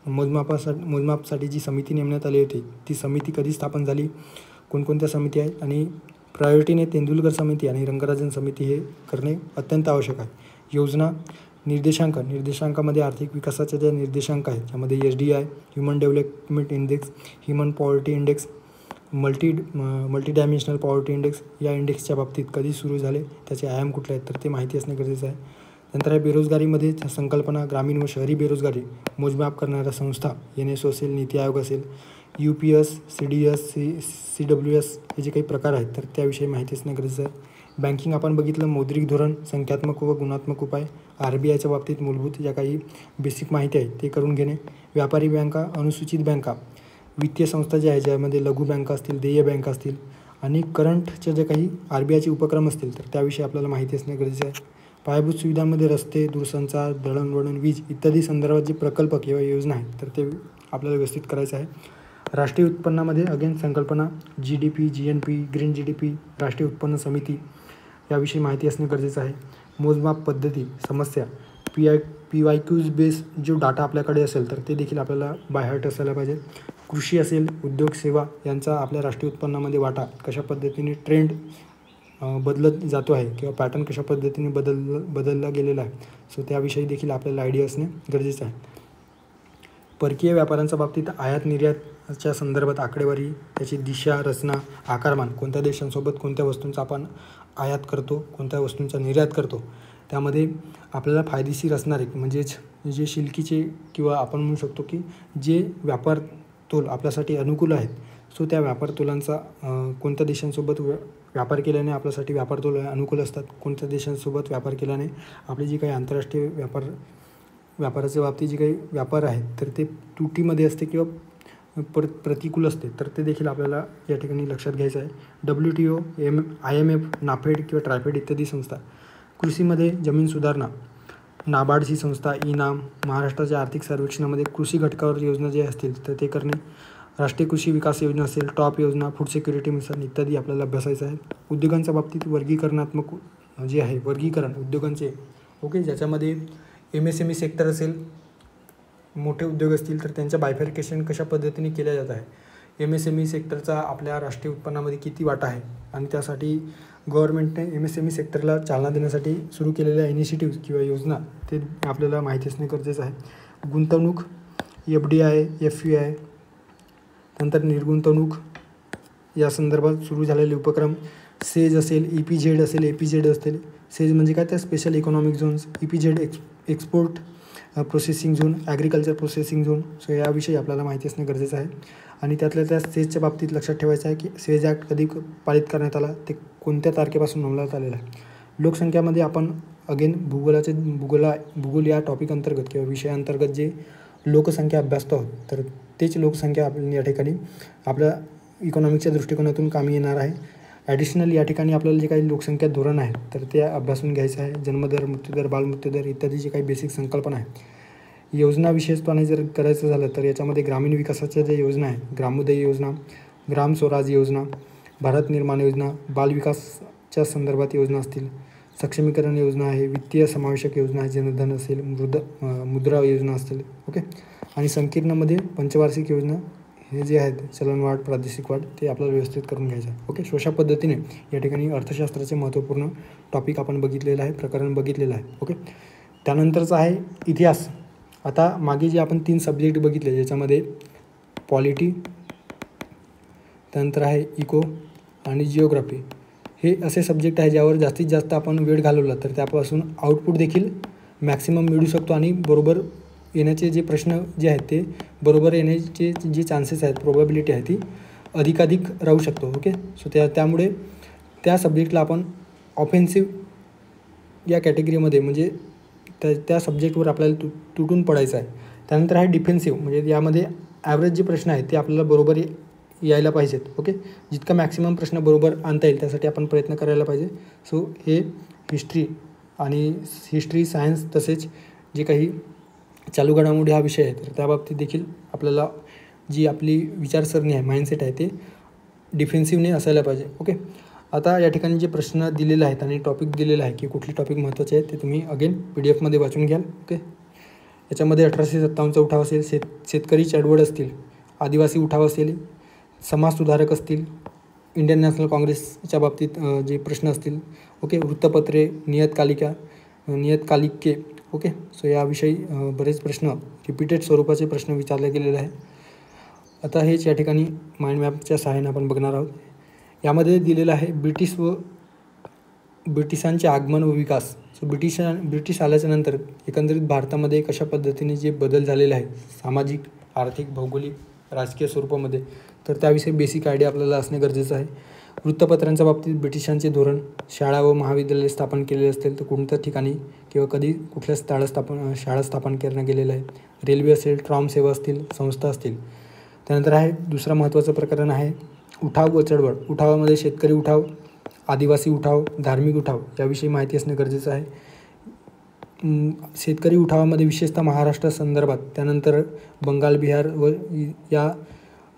मोजमापासाठी जी समिती नेमण्यात आली होती ती समिती कधी स्थापन झाली, कोणकोणत्या समिती आहेत, आणि प्रायोरिटीने तेंडुलकर समिती आणि रंगराजन समिती हे करणे अत्यंत आवश्यक आहे. योजना, निर्देशांकामध्ये आर्थिक विकासाच्या ज्या निर्देशांक आहेत त्यामध्ये SDI, human development index, human poverty index, multi dimensional poverty index, या इंडेक्सच्या बाबतीत कधी सुरू झाले, त्याचे आयाम कुठले आहेत तर ते माहिती असणे गरजेचं आहे. नंतर आहे बेरोजगारीमध्ये संकल्पना, ग्रामीण व शहरी बेरोजगारी मोजमाप करणाऱ्या संस्था, NSO असेल, नीती आयोग असेल, UPS, CDS, CWS हे जे काही प्रकार आहेत तर त्याविषयी माहिती असणे गरजेचं आहे. बँकिंग आपण बघितलं, मौद्रिक धोरण, संख्यात्मक व गुणात्मक उपाय, RBIच्या बाबतीत मूलभूत ज्या काही बेसिक माहिती आहे ते करून घेणे. व्यापारी बँका, अनुसूचित बँका, वित्तीय संस्था ज्या आहेत ज्यामध्ये लघु बँका असतील, देय बँका असतील, आणि करंटचे जे काही RBIचे उपक्रम असतील तर त्याविषयी आपल्याला माहिती असणे गरजेचे आहे. पायाभूत सुविधांमध्ये रस्ते, दूरसंचार, दळणवळण, वीज इत्यादी संदर्भात जे प्रकल्प किंवा योजना आहेत तर ते आपल्याला व्यवस्थित करायचं आहे. राष्ट्रीय उत्पन्नामध्ये अगेन संकल्पना, GDP, GNP, ग्रीन GDP, राष्ट्रीय उत्पन्न समिती याविषयी माहिती असणे गरजेचं आहे. मोजमाप पद्धती, समस्या, PYQs बेस जो डाटा आपल्याकडे असेल तर ते देखील आपल्याला बाय हार्ट असायला पाहिजे. कृषी असेल, उद्योग, सेवा यांचा आपल्या राष्ट्रीय उत्पन्नामध्ये वाटा कशा पद्धतीने ट्रेंड बदलत जातो आहे किंवा पॅटर्न कशा पद्धतीने बदलला गेलेला आहे, सो त्याविषयी देखील आपल्याला आयडिया असणे गरजेचं आहे. परकीय व्यापारांच्या बाबतीत आयात निर्यातच्या संदर्भात आकडेवारी, त्याची दिशा, रचना, आकारमान, कोणत्या देशांसोबत कोणत्या वस्तूंचा आपण आयात करतो, कोणत्या वस्तूंचा निर्यात करतो, त्यामध्ये आपल्याला फायदेशीर असणारे म्हणजेच जे शिल्कीचे किंवा आपण म्हणू शकतो की जे व्यापार तोल आपल्यासाठी अनुकूल आहेत, सो त्या व्यापार तोलांचा कोणत्या देशांसोबत व्यापार केल्याने आपल्यासाठी व्यापार तोल अनुकूल असतात, कोणत्या देशांसोबत व्यापार केल्याने आपले जे काही आंतरराष्ट्रीय व्यापाराच्या बाबतीत जे काही व्यापार आहेत तर ते तुटीमध्ये असते किंवा प्रतिकूल असते, तर ते देखील आपल्याला या ठिकाणी लक्षात घ्यायचं आहे. WTO, IMF, नाफेड किंवा ट्रायफेड इत्यादी संस्था. कृषीमध्ये जमीन सुधारणा, नाबार्डची संस्था, इनाम, महाराष्ट्राच्या आर्थिक सर्वेक्षणामध्ये कृषी घटकावर योजना जे असतील तर ते करणे. राष्ट्रीय कृषी विकास योजना असेल, टॉप योजना, फूड सिक्युरिटी मिशन इत्यादी आपल्याला अभ्यासायचं आहे. उद्योगांच्या बाबतीत वर्गीकरणात्मक जे आहे वर्गीकरण उद्योगांचे, ओके, ज्याच्यामध्ये MSME सेक्टर असेल, मोठे उद्योग असतील तर त्यांचं बायफर्केशन कशा पद्धतीने केल्या जात आहे. MSME सेक्टरचा आपल्या राष्ट्रीय उत्पन्नामध्ये किती वाटा आहे आणि त्यासाठी गव्हर्नमेंटने MSME सेक्टरला चालना देण्यासाठी सुरू केलेल्या इनिशिएटिव्ह किंवा योजना ते आपल्याला माहिती असणे गरजेचं आहे. गुंतवणूक, FDI, FUI, नंतर निर्गुंतवणूक या संदर्भात सुरू झालेले उपक्रम, सेज असेल, EPZ असेल, APZ असतील. सेज म्हणजे काय, तर special economic zones, EPZ export processing zone, agriculture processing zone, so याविषयी आपल्याला माहिती असणे गरजेचं आहे. आणि त्यातल्या त्या सेजच्या बाबतीत लक्षात ठेवायचं आहे की सेज ॲक्ट कधी पारित करण्यात आला, ते कोणत्या तारखेपासून अंमलात आलेला आहे. लोकसंख्यामध्ये आपण अगेन भूगोल या टॉपिक अंतर्गत किंवा विषयाअंतर्गत जे लोकसंख्या अभ्यासतो आहोत तर तेच लोकसंख्या आपण या ठिकाणी आपल्या इकॉनॉमिकच्या दृष्टिकोनातून कामी येणार आहे. ॲडिशनल या ठिकाणी आपल्याला जे काही लोकसंख्या धोरण आहे तर ते अभ्यासून घ्यायचं आहे. जन्मदर, मृत्यूदर, बालमृत्यूदर इत्यादी जे काही बेसिक संकल्पना आहे. योजना विशेषपणे जर करायचं झालं तर याच्यामध्ये ग्रामीण विकासाच्या ज्या योजना आहे, ग्रामोदय योजना, ग्राम स्वराज योजना, भारत निर्माण योजना, बालविकासच्या संदर्भात योजना असतील, सक्षमीकरण योजना आहे, वित्तीय समावेशक योजना आहे, जनधन असेल, मुद्रा योजना असतील, ओके. आणि संकीर्णमध्ये पंचवार्षिक योजना हे जे आहेत चलनवाढ, प्रादेशिक वाढ ते आपल्याला व्यवस्थित करून घ्यायचं आहे, ओके. अशा पद्धतीने या ठिकाणी अर्थशास्त्राचे महत्त्वपूर्ण टॉपिक आपण बघितलेलं आहे, प्रकरण बघितलेलं आहे, ओके. त्यानंतरचा आहे इतिहास. आता मागे जे आपण 3 सब्जेक्ट बघितले ज्याच्यामध्ये पॉलिटी, त्यानंतर आहे इको आणि जिओग्राफी, हे असे सब्जेक्ट आहे ज्यावर जास्तीत जास्त आपण वेळ घालवला तर त्यापासून आउटपुट देखील मॅक्सिमम मिळू शकतो आणि बरोबर येण्याचे जे प्रश्न जे आहेत ते बरोबर येण्याचे जे चान्सेस आहेत, प्रोबॅबिलिटी आहे ती अधिकाधिक राहू शकतो, ओके. सो त्यामुळे त्या सब्जेक्टला आपण ऑफेन्सिव्ह या कॅटेगरीमध्ये म्हणजे त्या सब्जेक्टवर आपल्याला तुटून पडायचं आहे. त्यानंतर आहे डिफेन्सिव्ह, म्हणजे यामध्ये ॲव्हरेज जे प्रश्न आहेत ते आपल्याला बरोबर यायला पाहिजेत. ओके, जितका मॅक्सिमम प्रश्न बरोबर आणता येईल त्यासाठी आपण प्रयत्न करायला पाहिजे. सो हे हिस्ट्री सायन्स तसेच जे काही चालू घडामोडी हा विषय आहे, तर त्याबाबतीत देखील आपल्याला जी आपली विचारसरणी आहे, माइंडसेट आहे, ते डिफेन्सिव्हने असायला पाहिजे. ओके, आता या ठिकाणी जे प्रश्न दिलेले आहेत आणि टॉपिक दिलेलं आहे की कुठले टॉपिक महत्त्वाचे आहेत ते तुम्ही अगेन PDF वाचून घ्याल. ओके, याच्यामध्ये 1857चा उठाव असेल, शेतकरी चळवळ असतील, आदिवासी उठाव असेल, समाजसुधारक असतील, इंडियन नॅशनल काँग्रेसच्या बाबतीत जे प्रश्न असतील. ओके, वृत्तपत्रे, नियतकालिके. ओके, सो याविषयी बरेच प्रश्न रिपीटेड स्वरूपाचे प्रश्न विचारले गेलेले आहे. आता हेच या ठिकाणी माइंड मॅपच्या सहाय्याने आपण बघणार आहोत. यामध्ये दिलेलं आहे ब्रिटिशांचे आगमन व विकास. सो ब्रिटिश आल्याच्यानंतर एकंदरीत भारतामध्ये कशा पद्धतीने जे बदल झालेले आहे सामाजिक, आर्थिक, भौगोलिक, राजकीय स्वरूपामध्ये, तर त्याविषयी बेसिक आयडिया आपल्याला असणे गरजेचं आहे. वृत्तपत्रांच्या बाबतीत ब्रिटिशांचे धोरण, शाळा व महाविद्यालय स्थापन केलेले असतील तर कोणत्या ठिकाणी किंवा कधी कुठल्या शाळा स्थापन करण्यात गेलेलं आहे. रेल्वे असेल, ट्राम सेवा असतील, संस्था असतील. त्यानंतर आहे दुसरा महत्त्वाचं प्रकरण आहे उठाव व चळवळ. उठावामध्ये शेतकरी उठाव, आदिवासी उठाव, धार्मिक उठाव याविषयी माहिती असणे गरजेचं आहे. शेतकरी उठावामध्ये विशेषतः महाराष्ट्र संदर्भात, त्यानंतर बंगाल, बिहार व या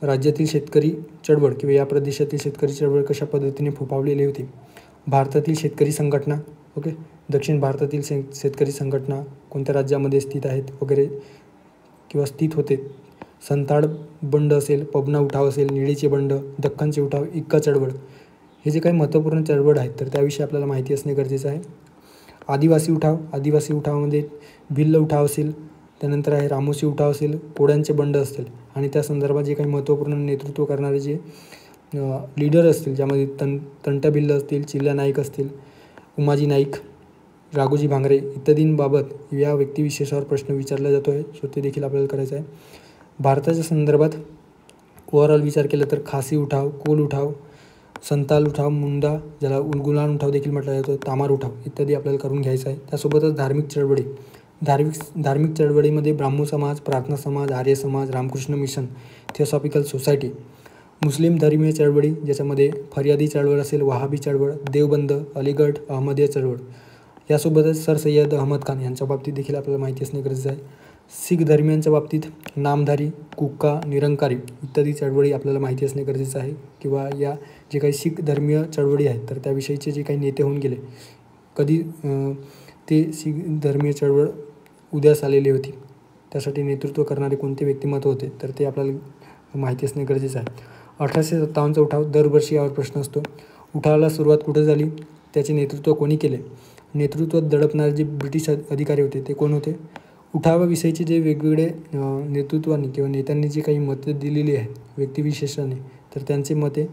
राज्यातील शेतकरी चळवळ किंवा या प्रदेशातील शेतकरी चळवळ कशा पद्धतीने फोफावलेली होती. भारतातील शेतकरी संघटना, ओके, दक्षिण भारतातील शेतकरी संघटना कोणत्या राज्यामध्ये स्थित आहेत वगैरे किंवा स्थित होते. संताड बंड असेल, पबना उठाव असेल, निळीचे बंड, दख्खनचे उठाव, इक्का चळवळ, हे जे काही महत्त्वपूर्ण चळवळ आहेत तर त्याविषयी आपल्याला माहिती असणे गरजेचं आहे. आदिवासी उठावामध्ये भिल्ल उठाव असेल, त्यानंतर आहे रामोशी उठाव असेल, कोळ्यांचे बंड असतील आणि त्या संदर्भात जे काही महत्त्वपूर्ण नेतृत्व करणारे जे लीडर असतील, ज्यामध्ये तंटा भिल्ल असतील, चिल्ला नाईक असतील, उमाजी नाईक, राघोजी भांगरे इत्यादींबाबत या व्यक्तिविशेषावर प्रश्न विचारला जातो आहे. सो ते देखील आपल्याला करायचं आहे. भारताच्या संदर्भात ओव्हरऑल विचार केला तर खासी उठाव, कोल उठाव, संताल उठाव, मुंडा, ज्याला उलगुलान उठाव देखील म्हटला जातो, तामार उठाव इत्यादी आपल्याला करून घ्यायचं आहे. त्यासोबतच धार्मिक चळवळीमध्ये ब्राह्मो समाज, प्रार्थना समाज, Arya Samaj, Ramakrishna mission, theosophical society. मुस्लिम धर्मीय चळवळी, ज्याच्यामध्ये फरियादी चळवळ असेल, वहाबी चळवळ, देवबंद, अलीगढ, अहमदिया चळवळ. यासोबतच सर सय्यद अहमद खान यांच्या बाबतीत देखील आपल्याला माहिती असणे गरजेचं आहे. शीख धर्मियांच्या बाबतीत नामधारी, कुक्का, निरंकारी इत्यादी चळवळी आपल्याला माहिती असणे गरजेचं आहे. किंवा या जे काही शीख धर्मीय चळवळी आहेत तर त्याविषयीचे जे काही नेते होऊन गेले, कधी ते शीख धर्मीय चळवळ उदयास आलेली होती, त्यासाठी नेतृत्व करणारे कोणते व्यक्तिमत्व होते तर ते आपल्याला माहिती असणे गरजेचं आहे. 1857चा उठाव दरवर्षी यावर प्रश्न असतो. उठावाला सुरुवात कुठं झाली, त्याचे नेतृत्व कोणी केले, नेतृत्वात दडपणारे जे ब्रिटिश अधिकारी होते ते कोण होते. उठावाविषयीचे जे वेगवेगळे नेतृत्वाने किंवा नेत्यांनी जे काही मतं दिलेली आहेत व्यक्तिविशेषाने, तर त्यांचे मते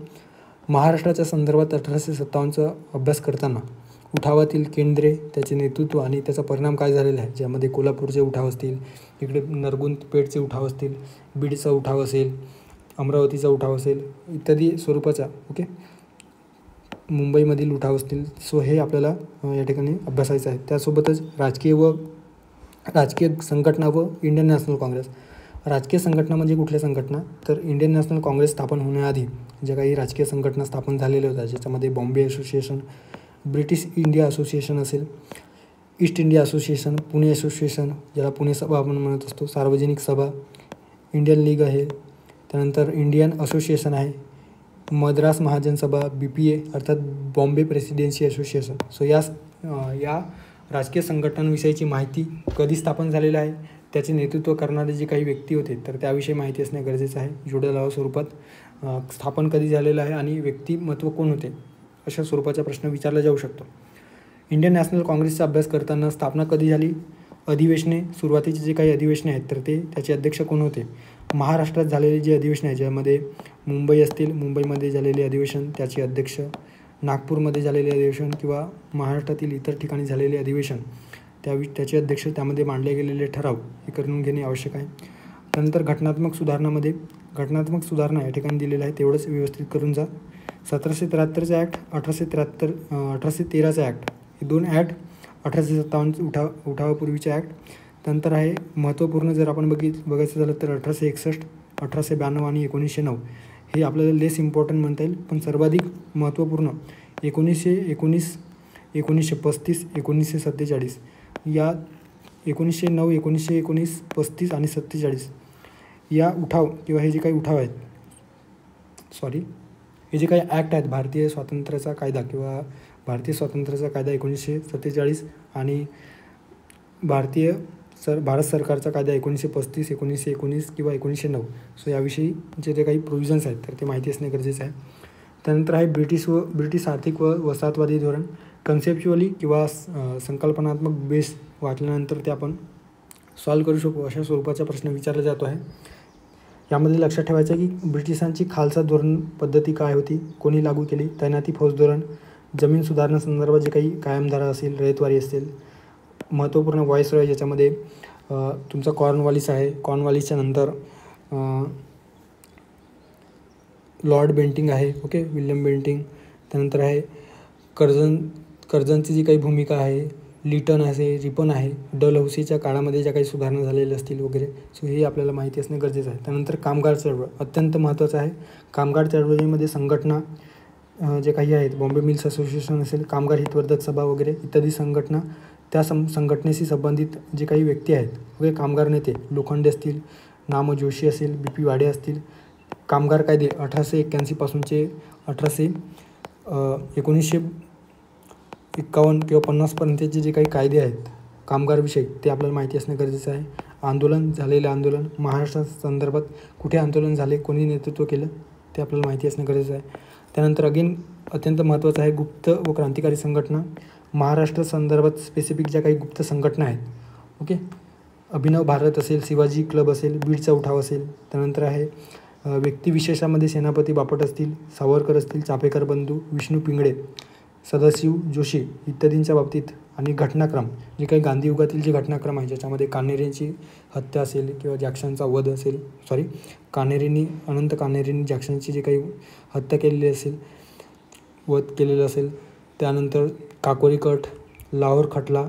महाराष्ट्राच्या संदर्भात 1857चा अभ्यास करताना उठावातील केंद्रे, त्याचे नेतृत्व आणि त्याचा परिणाम काय झालेला आहे, ज्यामध्ये कोल्हापूरचे उठाव असतील, इकडे नरगुंद पेठचे उठाव असतील, बीडचा उठाव असेल, अमरावतीचा उठाव असेल इत्यादी स्वरूपाचा, ओके, मुंबईमधील उठाव असतील. सो हे आपल्याला या ठिकाणी अभ्यासायचं आहे. त्यासोबतच राजकीय संघटना व इंडियन नॅशनल काँग्रेस. राजकीय संघटना म्हणजे कुठल्या संघटना, तर इंडियन नॅशनल काँग्रेस स्थापन होण्याआधी ज्या काही राजकीय संघटना स्थापन झालेल्या होत्या, ज्याच्यामध्ये Bombay association, British India association असेल, East India association, Pune association, ज्याला पुणे सभा आपण म्हणत असतो, सार्वजनिक सभा, इंडियन लीग आहे, त्यानंतर इंडियन असोसिएशन आहे, मद्रास महाजन सभा, BPA अर्थात बॉम्बे प्रेसिडेन्सी असोसिएशन. सो या राजकीय संघटनांविषयीची माहिती, कधी स्थापन झालेलं आहे, त्याचे नेतृत्व करणारे जे काही व्यक्ती होते तर त्याविषयी माहिती असणे गरजेचं आहे. जोड्या स्वरूपात स्थापन कधी झालेलं आहे आणि व्यक्तिमत्व कोण होते, अशा स्वरूपाचा प्रश्न विचारला जाऊ शकतो. इंडियन नॅशनल काँग्रेसचा अभ्यास करताना स्थापना कधी झाली, अधिवेशने, सुरुवातीचे जे काही अधिवेशने आहेत तर त्याचे अध्यक्ष कोण होते. महाराष्ट्रात झालेले जे अधिवेशन आहे, ज्यामध्ये मुंबई असतील, मुंबईमध्ये झालेले अधिवेशन त्याचे अध्यक्ष, नागपूरमध्ये झालेले अधिवेशन किंवा महाराष्ट्रातील इतर ठिकाणी झालेले अधिवेशन त्याचे अध्यक्ष, त्यामध्ये मांडले गेलेले ठराव हे करून घेणे आवश्यक आहे. त्यानंतर घटनात्मक सुधारणा या ठिकाणी दिलेलं आहे, तेवढंच व्यवस्थित करून जा. 1773चा ॲक्ट, 1813चा ॲक्ट, हे दोन ॲक्ट 1857 उठावापूर्वीचे ॲक्ट. त्यानंतर आहे महत्त्वपूर्ण जर आपण बघायचं झालं तर 1861, 1892 आणि 1909 हे आपल्याला लेस इम्पॉर्टंट म्हणता येईल, पण सर्वाधिक महत्त्वपूर्ण 1919, 1935, 1947 या 1909, 1919, 35 आणि 47 या उठाव किंवा हे जे काही उठाव आहेत, हे जे काही ॲक्ट आहेत, भारतीय स्वातंत्र्याचा कायदा किंवा भारतीय स्वातंत्र्याचा कायदा 1947 आणि भारत सरकारचा कायदा 1935, 1919 किंवा 1909. सो याविषयी जे काही प्रोव्हिजन्स आहेत तर ते माहिती असणे गरजेचं आहे. त्यानंतर आहे ब्रिटिश आर्थिक व वसाहतवादी धोरण. कन्सेप्च्युअली किंवा संकल्पनात्मक बेस वाचल्यानंतर ते आपण सॉल्व करू शकू अशा स्वरूपाचा प्रश्न विचारला जातो आहे. यामध्ये लक्षात ठेवायचं आहे की ब्रिटिशांची खालसा धोरण पद्धती काय होती, कोणी लागू केली, तैनाती फौज धोरण, जमीन सुधारणा जे काही कायमधारा असेल, रयतवारी असेल, महत्त्वपूर्ण व्हॉइसरॉय ज्याच्यामध्ये तुमचा कॉर्नवॉलिस आहे. कॉर्नवॉलिसच्या नंतर लॉर्ड बेंटिंग आहे, ओके, विल्यम बेंटिंग. त्यानंतर आहे कर्जनची जी काही भूमिका आहे, लिटन आहे, रिपन आहे, डलहौसीच्या काळामध्ये ज्या काही सुधारणा झालेल्या असतील वगैरे. सो हे आपल्याला माहिती असणे गरजेचं आहे. त्यानंतर कामगार चळवळ अत्यंत महत्त्वाचं आहे. कामगार चळवळीमध्ये संघटना जे काही आहेत, बॉम्बे मिल्स असोसिएशन असेल, कामगार हितवर्धक सभा वगैरे इत्यादी संघटना, त्या संघटनेशी संबंधित जे काही व्यक्ती आहेत वगैरे, कामगार नेते लोखंडे असतील, नाम जोशी असेल, BP वाडे असतील, कामगार कायदे 1881 पासूनचे 1951 किंवा 50पर्यंतचे जे काही कायदे आहेत कामगारविषयी ते आपल्याला माहिती असणे गरजेचं आहे. आंदोलन महाराष्ट्र संदर्भात कुठे आंदोलन झाले, कोणी नेतृत्व केलं ते आपल्याला माहिती असणे गरजेचं आहे. त्यानंतर अगेन अत्यंत महत्त्वाचं आहे गुप्त व क्रांतिकारी संघटना. महाराष्ट्र संदर्भात स्पेसिफिक ज्या काही गुप्त संघटना आहेत, ओके, अभिनव भारत असेल, शिवाजी क्लब असेल, बीडचा उठाव असेल. त्यानंतर आहे व्यक्तिविशेषामध्ये सेनापती बापट असतील, सावरकर असतील, चाफेकर बंधू, विष्णू पिंगळे, सदाशिव जोशी इत्यादींच्या बाबतीत. आणि घटनाक्रम जे काही गांधी युगातील जे घटनाक्रम आहे ज्याच्यामध्ये कान्हेरेंची हत्या असेल किंवा जॅक्सनचा वध असेल, अनंत कान्हेरेंनी जॅक्सनची जे काही हत्या केलेली असेल, वध केलेलं असेल. त्यानंतर काकोरी कट, लाहोर खटला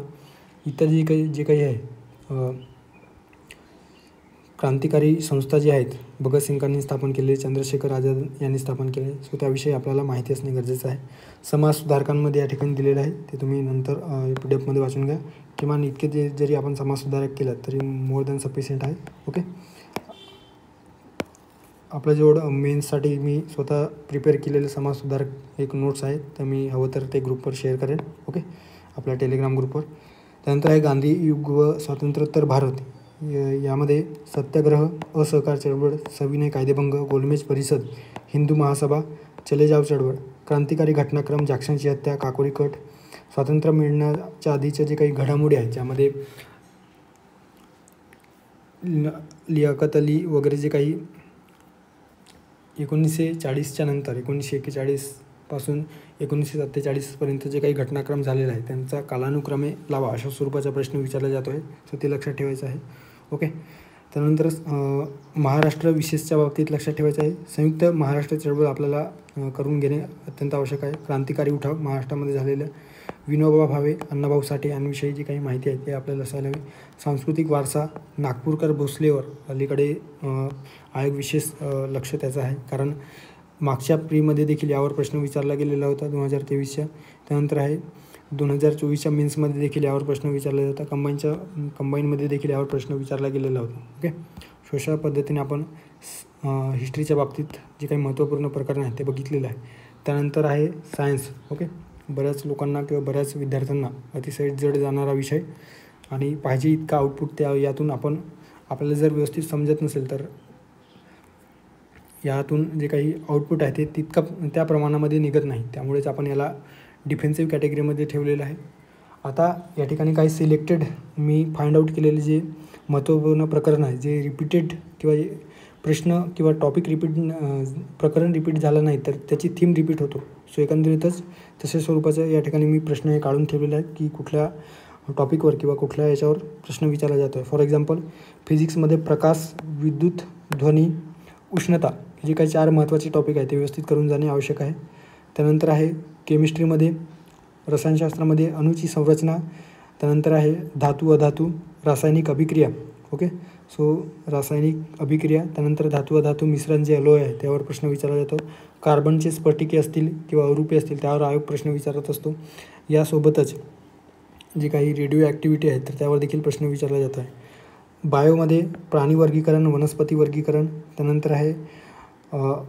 इत्यादी जे काही आहे क्रांतिकारी संस्था जी आहेत, भगतसिंगांनी स्थापन केले, चंद्रशेखर आझाद यांनी स्थापन केले. सो त्याविषयी आपल्याला माहिती असणे गरजेचं आहे. समाजसुधारकांमध्ये या ठिकाणी दिलेलं आहे, ते तुम्ही नंतर PDF मध्ये वाचून घ्या. किमान इतके जरी आपण समाजसुधारक केलं तरी मोर दॅन सफिशियंट आहे, ओके. आपलं जेवढं मेन्ससाठी मी स्वतः प्रिपेअर केलेलं समाजसुधारक एक नोट्स आहे, तर मी हवं तर ते ग्रुपवर शेअर करेन, ओके, आपल्या टेलिग्राम ग्रुपवर. त्यानंतर आहे गांधी युग व स्वातंत्र्योत्तर भारत. यामध्ये सत्याग्रह, असहकार चळवळ, सविनय कायदेभंग, गोलमेज परिषद, हिंदू महासभा, चले जाव चळवळ, क्रांतिकारी घटनाक्रम, जॅक्सनची हत्या, काकोरी कट, स्वातंत्र्य मिळण्याच्या आधीच्या जे काही घडामोडी आहेत ज्यामध्ये लियाकत अली वगैरे जे काही 1940च्या नंतर 1941 पासून 1947पर्यंत जे काही घटनाक्रम झालेला आहे त्यांचा कालानुक्रमे लावा अशा स्वरूपाचा प्रश्न विचारला जातो आहे. सो ते लक्षात ठेवायचं आहे, ओके. त्यानंतर महाराष्ट्र विशेषच्या बाबतीत लक्षात ठेवायचं आहे. संयुक्त महाराष्ट्र चळवळ आपल्याला करून घेणे अत्यंत आवश्यक आहे. क्रांतिकारी उठाव महाराष्ट्रामध्ये झालेलं, विनोबा भावे, अण्णाभाऊ साठे यांविषयी जी काही माहिती आहे ते आपल्याला असायला हवी. सांस्कृतिक वारसा, नागपूरकर भोसलेवर अलीकडे आयोग विशेष लक्ष त्याचं आहे, कारण मागच्या प्रीमध्ये देखील यावर प्रश्न विचारला गेलेला होता 2023च्या. त्यानंतर आहे 2024च्या मेन्समध्ये देखील यावर प्रश्न विचारला होता, कंबाईनमध्ये देखील यावर प्रश्न विचारला गेलेला होता, ओके. अशा पद्धतीने आपण हिस्ट्रीच्या बाबतीत जे काही महत्त्वपूर्ण प्रकरण आहे ते बघितलेलं आहे. त्यानंतर आहे सायन्स, ओके. बऱ्याच लोकांना किंवा बऱ्याच विद्यार्थ्यांना अतिशय जड जाणारा विषय आणि पाहिजे इतका आउटपुट यातून आपल्याला जर व्यवस्थित समजत नसेल तर यातून जे काही आउटपुट आहे ते त्या प्रमाणामध्ये निघत नाही. त्यामुळेच आपण याला डिफेन्सिव्ह कॅटेगरीमध्ये ठेवलेलं आहे. आता या ठिकाणी काही सिलेक्टेड मी फाइंड आउट केलेले जे महत्त्वपूर्ण प्रकरण आहे, जे रिपीटेड किंवा प्रश्न किंवा टॉपिक प्रकरण रिपीट झालं नाही तर त्याची थीम रिपीट होतो. सो एकंदरीतच तशा स्वरूपाचं या ठिकाणी मी प्रश्न हे काढून ठेवलेला आहे की कुठल्या टॉपिकवर किंवा कुठल्या याच्यावर प्रश्न विचारला जातो आहे. फॉर एक्झाम्पल फिजिक्समध्ये प्रकाश, विद्युत, ध्वनी, उष्णता जे काही 4 महत्त्वाचे टॉपिक आहे ते व्यवस्थित करून जाणे आवश्यक आहे. त्यानंतर आहे केमिस्ट्रीमध्ये, रसायनशास्त्रामध्ये अणूची संरचना, त्यानंतर आहे धातू अधातू रासायनिक अभिक्रिया. ओके, सो रासायनिक अभिक्रिया. त्यानंतर धातू अधातू मिश्रण जे अलोय आहे त्यावर प्रश्न विचारला जातो. कार्बनचे स्फटिके असतील किंवा अरूपे असतील त्यावर आयोग प्रश्न विचारत असतो. यासोबतच जे काही रेडिओ ॲक्टिव्हिटी आहे तर त्यावर देखील प्रश्न विचारला जात आहे. बायोमध्ये प्राणी वर्गीकरण, वनस्पती वर्गीकरण, त्यानंतर आहे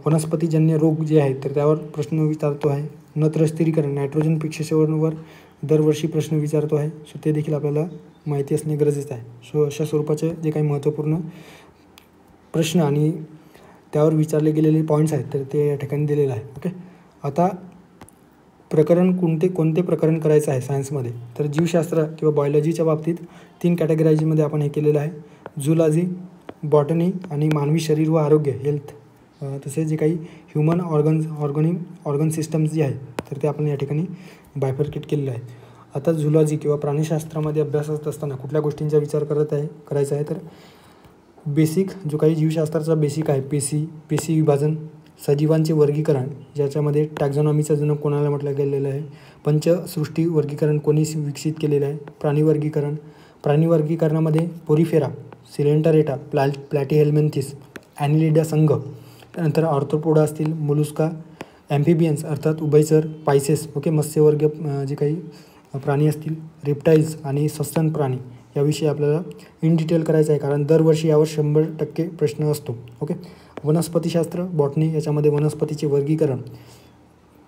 वनस्पतीजन्य रोग जे आहेत तर त्यावर प्रश्न विचारतो आहे. नत्र स्थिरीकरण, नायट्रोजन फिक्सेशनवर दरवर्षी प्रश्न विचारतो आहे. सो ते देखील आपल्याला माहिती असणे गरजेचं आहे. सो अशा स्वरूपाचे जे काही महत्त्वपूर्ण प्रश्न आणि त्यावर विचारले गेलेले पॉईंट्स आहेत तर ते या ठिकाणी दिलेलं आहे. ओके, आता प्रकरण कोणते प्रकरण करायचं आहे सायन्समध्ये, तर जीवशास्त्र किंवा बायोलॉजीच्या बाबतीत 3 कॅटेगराईजमध्ये आपण हे केलेलं आहे. झुलॉजी, बॉटनी आणि मानवी शरीर व आरोग्य हेल्थ. तसेच जे काही ह्युमन ऑर्गन सिस्टम्स जे आहे तर ते आपण या ठिकाणी बायफर्केट केलेलं आहे. आता झुलॉजी किंवा प्राणीशास्त्रामध्ये अभ्यासात असताना कुठल्या गोष्टींचा विचार करायचा आहे तर बेसिक जो काही जीवशास्त्राचा बेसिक आहे, पेशी विभाजन, सजीवांचे वर्गीकरण ज्याच्यामध्ये टॅक्झॉनॉमीचा जनक कोणाला म्हटलं गेलेलं आहे, पंचसृष्टी वर्गीकरण कोणी विकसित केलेलं आहे, प्राणी वर्गीकरणामध्ये पोरिफेरा, सिलेंटरेटा, प्लॅटीहेल्मिन्थिस, ॲनिलिडा संघ, त्यानंतर आर्थ्रोपोडा असतील, मोलुस्का, ॲम्फिबियन्स अर्थात उभयचर, पायसेस, ओके, मत्स्यवर्गीय जे काही प्राणी असतील, रेप्टाईल्स आणि सस्तन प्राणी याविषयी आपल्याला इन डिटेल करायचं आहे कारण दरवर्षी यावर 100% प्रश्न असतो. ओके, वनस्पतीशास्त्र, बॉटनी याच्यामध्ये वनस्पतीचे वर्गीकरण,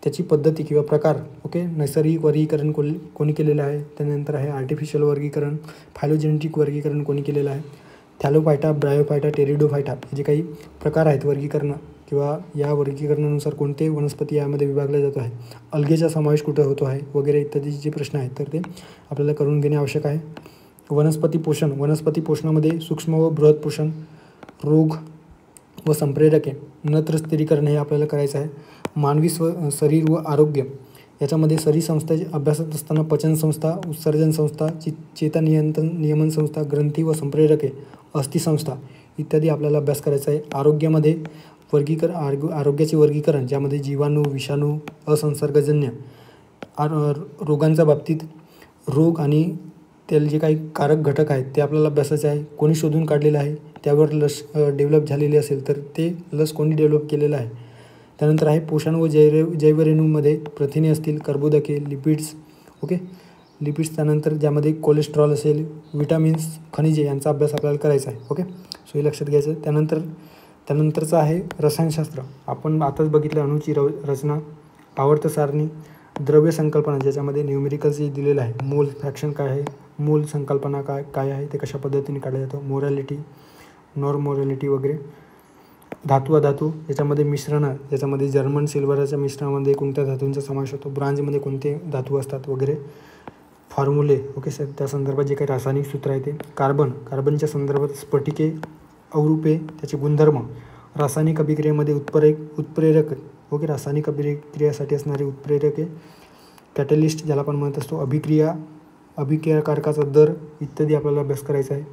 त्याची पद्धती किंवा प्रकार, ओके, नैसर्गिक वर्गीकरण कोणी केलेलं आहे, त्यानंतर आहे आर्टिफिशियल वर्गीकरण, फायलोजेनेटिक वर्गीकरण कोणी केलेलं आहे, थॅलोफायटा, ब्रायोफायटा, टेरिडोफायटा जे काही प्रकार आहेत वर्गीकरण किंवा या वर्गीकरणानुसार कोणते वनस्पती यामध्ये विभागले जातो आहे, अल्गेचा समावेश कुठं होतो आहे वगैरे इत्यादी जे प्रश्न आहेत तर ते आपल्याला करून घेणे आवश्यक आहे. वनस्पती पोषणामध्ये सूक्ष्म व बृहत पोषण, रोग व संप्रेरके, नत्र स्थिरीकरण हे आपल्याला करायचं आहे. मानवी शरीर व आरोग्य याच्यामध्ये शरीर संस्था अभ्यासात असताना पचन संस्था, उत्सर्जन संस्था, चेता नियमन संस्था, ग्रंथी व संप्रेरके, अस्थिसंस्था इत्यादी आपल्याला अभ्यास करायचा आहे. आरोग्यामध्ये आरोग्याचे वर्गीकरण ज्यामध्ये जीवाणू, विषाणू, असंसर्गजन्य रोगांच्या बाबतीत रोग आणि त्याला जे काही कारक घटक आहेत ते आपल्याला अभ्यासाचे आहे. कोणी शोधून काढलेलं आहे, त्यावर लस डेव्हलप झालेली असेल तर ते लस कोणी डेव्हलप केलेलं आहे. त्यानंतर आहे पोषण व जैवरेणूमध्ये प्रथिने असतील, कर्बोदके, लिपिड्स, ओके, लिपिड्स, त्यानंतर ज्यामध्ये कोलेस्ट्रॉल असेल, विटामिन्स, खनिजे यांचा अभ्यास आपल्याला करायचा आहे. ओके, सो हे लक्षात घ्यायचं. त्यानंतरचं आहे रसायनशास्त्र. आपण आताच बघितलं अणूची रचना, आवर्त सारणी, द्रव्य संकल्पना ज्याच्यामध्ये न्यूमेरिकल्स दिलेलं आहे, मोल फ्रॅक्शन काय आहे, मोल संकल्पना काय आहे ते कशा पद्धतीने काढलं जातं, मोरॅलिटी, नॉन मोरॅलिटी वगैरे. धातू अधातू याच्यामध्ये मिश्रणं, ज्याच्यामध्ये जर्मन सिल्वरच्या मिश्रणामध्ये कोणत्या धातूंचा समावेश होतो, ब्रांजमध्ये कोणते धातू असतात वगैरे. फॉर्म्युले, ओके सर, त्या संदर्भात जे काही रासायनिक सूत्र आहे ते. कार्बनच्या संदर्भात स्फटिके, अवरूपे, त्याचे गुणधर्म, रासायनिक अभिक्रियेमध्ये उत्प्रेरक, ओके, रासायनिक अभिक्रियासाठी असणारे उत्प्रेरके, कॅटलिस्ट ज्याला आपण म्हणत असतो, अभिक्रियाकारकाचा दर इत्यादी आपल्याला अभ्यास करायचा आहे.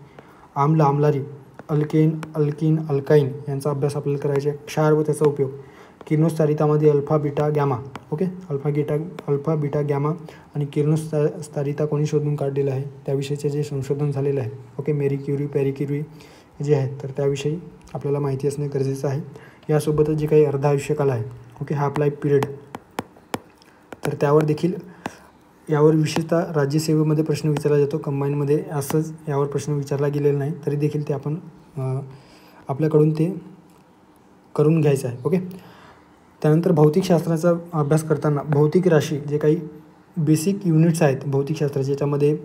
आम्ल, आम्लारी, अल्कीन, अल्काईन यांचा अभ्यास आपल्याला करायचा आहे. क्षार व त्याचा उपयोग, किरणोत्सारितामध्ये alpha, beta, gamma, okay, alpha, beta, gamma आणि किरणोत्सारिता कोणी शोधून काढलेलं आहे त्याविषयीचे जे संशोधन झालेलं आहे, okay, Marie Curie, Pierre Curie जे आहेत तर त्याविषयी आपल्याला माहिती असणे गरजेचं आहे. यासोबतच जे काही अर्धा आयुष्यकाल आहे, ओके, हाफ लाईफ पिरियड, तर त्यावर देखील यावर विशेषतः राज्यसेवेमध्ये प्रश्न विचारला जातो. कंबाईनमध्ये असंच यावर प्रश्न विचारला गेलेला नाही तरी देखील ते आपण आपल्याकडून ते करून घ्यायचं आहे. ओके, त्यानंतर भौतिकशास्त्राचा अभ्यास करताना भौतिक राशी जे काही बेसिक युनिट्स आहेत भौतिकशास्त्राचे, याच्यामध्ये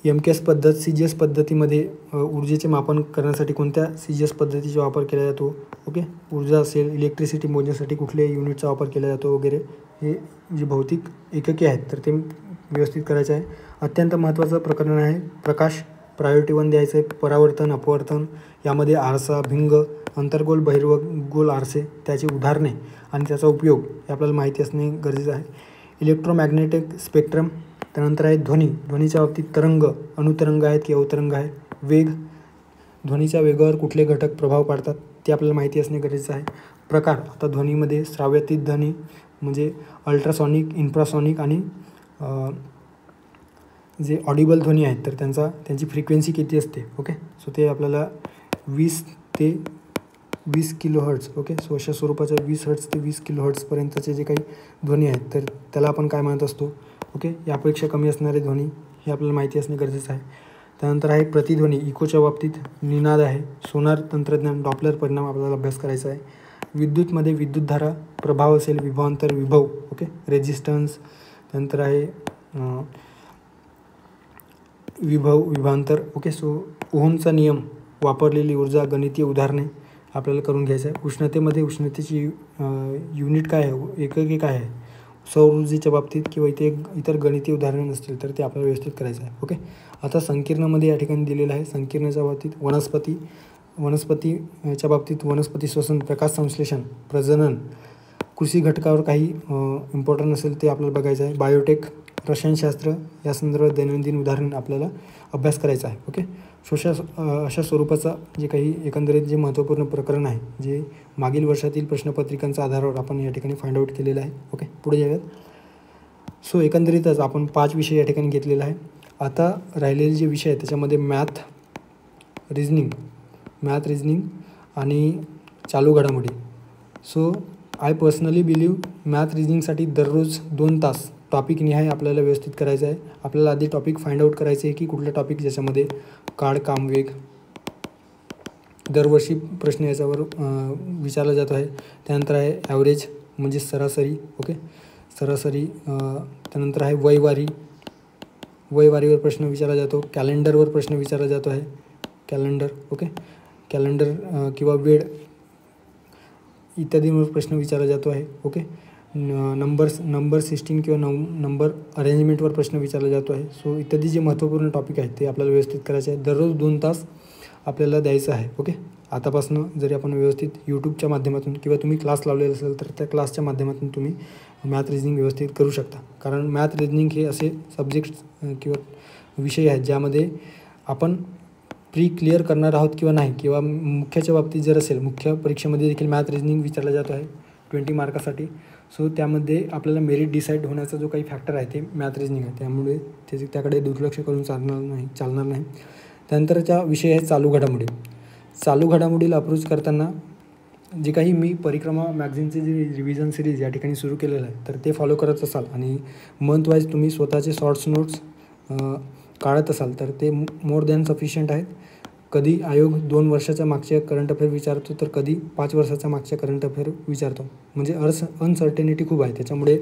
MKS पद्धत, CGS पद्धतीमध्ये ऊर्जेचे मापन करण्यासाठी कोणत्या CGS पद्धतीचा वापर केला जातो, ओके, ऊर्जा असेल, इलेक्ट्रिसिटी मोजण्यासाठी कुठले युनिटचा वापर केला जातो वगैरे, हे जे भौतिक एकके आहेत तर ते व्यवस्थित करायचं आहे. अत्यंत महत्त्वाचं प्रकरण आहे प्रकाश, प्रायोरिटी 1 द्यायचं आहे. परावर्तन, अपवर्तन, यामध्ये आरसा, भिंग, अंतर्गोल, बहिर्गोल आरसे, त्याची उदाहरणे आणि त्याचा उपयोग हे आपल्याला माहिती असणे गरजेचं आहे. इलेक्ट्रोमॅग्नेटिक स्पेक्ट्रम, त्यानंतर आहे ध्वनीच्या बाबतीत तरंग, अणुतरंग आहेत की अवतरंग आहेत, वेग, ध्वनीच्या वेगावर कुठले घटक प्रभाव पाडतात ते आपल्याला माहिती असणे गरजेचं आहे. प्रकार, आता ध्वनीमध्ये श्राव्यातीत ध्वनी म्हणजे अल्ट्रासॉनिक, इन्फ्रासॉनिक आणि जे ऑडिबल ध्वनी आहेत तर त्यांची फ्रिक्वेन्सी किती असते. ओके, सो ते आपल्याला 20 ते 20 किलोहर्ट्ज. ओके, सो अशा स्वरूपाच्या 20 हर्ट्ज ते 20 किलोहर्ट्जपर्यंतचे जे काही ध्वनी आहेत तर त्याला आपण काय म्हणत असतो. ओके, यापेक्षा कमी असणारे ध्वनी हे आपल्याला माहिती असणे गरजेचं आहे. त्यानंतर आहे प्रतिध्वनी. इकोच्या बाबतीत निनाद आहे. सोनार तंत्रज्ञान, डॉपलर परिणाम आपल्याला अभ्यास करायचा आहे. विद्युतमध्ये विद्युतधारा, प्रभाव असेल, विभवांतर, विभव. Okay, resistance. त्यानंतर आहे विभवांतर. ओके, सो ओहमचा नियम, वापरलेली ऊर्जा, गणितीय उदाहरणे आपल्याला करून घ्यायचं आहे. उष्णतेमध्ये उष्णतेची युनिट काय आहे, एकके काय आहे. सौर ऊर्जेच्या बाबतीत किंवा इतर गणितीय उदाहरणे नसतील तर ते आपल्याला व्यवस्थित करायचं आहे. ओके, आता संकीर्णमध्ये या ठिकाणी दिलेलं आहे. संकीर्णाच्या बाबतीत वनस्पतीच्या बाबतीत वनस्पती श्वसन, प्रकाश संश्लेषण, प्रजनन, कृषी घटकावर काही इम्पॉर्टंट असेल ते आपल्याला बघायचं आहे. बायोटेक, रसायनशास्त्र या संदर्भात दैनंदिन उदाहरण आपल्याला अभ्यास करायचा आहे. ओके, अशा स्वरूपाचा जे काही एकंदरीत जे महत्त्वपूर्ण प्रकरण आहे जे मागील वर्षातील प्रश्नपत्रिकांच्या आधारावर आपण या ठिकाणी फाइंड आउट केलेलं आहे. ओके, पुढे जाऊयात. सो एकंदरीतच आपण 5 विषय या ठिकाणी घेतलेला आहे. आता राहिलेले जे विषय आहेत त्याच्यामध्ये मॅथ रिझनिंग आणि चालू घडामोडी. So I personally believe math रिझनिंगसाठी दररोज 2 तास टॉपिक निहाय आपल्याला व्यवस्थित करायचं आहे. आपल्याला आधी टॉपिक फाइंड आउट करायचे आहे की कुठला टॉपिक ज्याच्यामध्ये काळ, काम, वेग दरवर्षी प्रश्न याच्यावर विचारला जातो आहे. त्यानंतर आहे ॲव्हरेज म्हणजे सरासरी. ओके, सरासरी. त्यानंतर आहे वयवारीवर प्रश्न विचारला जातो. कॅलेंडरवर प्रश्न विचारला जातो आहे. ओके, कॅलेंडर किंवा वेळ इत्यादींवर प्रश्न विचारला जातो आहे. ओके, नंबर सिस्टीम किंवा नंबर अरेंजमेंटवर प्रश्न विचारला जातो आहे. सो इत्यादी जे महत्त्वपूर्ण टॉपिक आहेत ते आपल्याला व्यवस्थित करायचे आहे. दररोज 2 तास आपल्याला द्यायचं आहे. ओके, आतापासून जरी आपण व्यवस्थित यूट्यूबच्या माध्यमातून किंवा तुम्ही क्लास लावलेला असेल तर त्या क्लासच्या माध्यमातून तुम्ही मॅथ रिझनिंग व्यवस्थित करू शकता. कारण मॅथ रिझनिंग हे असे सब्जेक्ट्स किंवा विषय आहेत ज्यामध्ये आपण प्री क्लिअर करणार आहोत किंवा नाही, किंवा मुख्याच्या बाबतीत जर असेल, मुख्य परीक्षेमध्ये देखील मॅथ रिझनिंग विचारला जातो आहे 20 मार्कासाठी. सो त्यामध्ये आपल्याला मेरिट डिसाईड होण्याचा जो काही फॅक्टर आहे ते मॅथ रिझनिंग आहे. त्यामुळे त्याकडे दुर्लक्ष करून चालणार नाही. त्यानंतरचा विषय आहे चालू घडामोडी. चालू घडामोडीला अप्रोच करताना जे काही मी परिक्रमा मॅगझिनचे जे रिव्हिजन सिरीज या ठिकाणी सुरू केलेलं आहे तर ते फॉलो करत असाल आणि मंथ वाईज तुम्ही स्वतःचे शॉर्ट्स नोट्स काढत असाल तर ते मोर दॅन सफिशियंट आहेत. कधी आयोग 2 वर्षाच्या मागच्या करंट अफेअर विचारतो तर कधी 5 वर्षाच्या मागच्या करंट अफेअर विचारतो. म्हणजे अनसर्टेनिटी खूप आहे. त्याच्यामुळे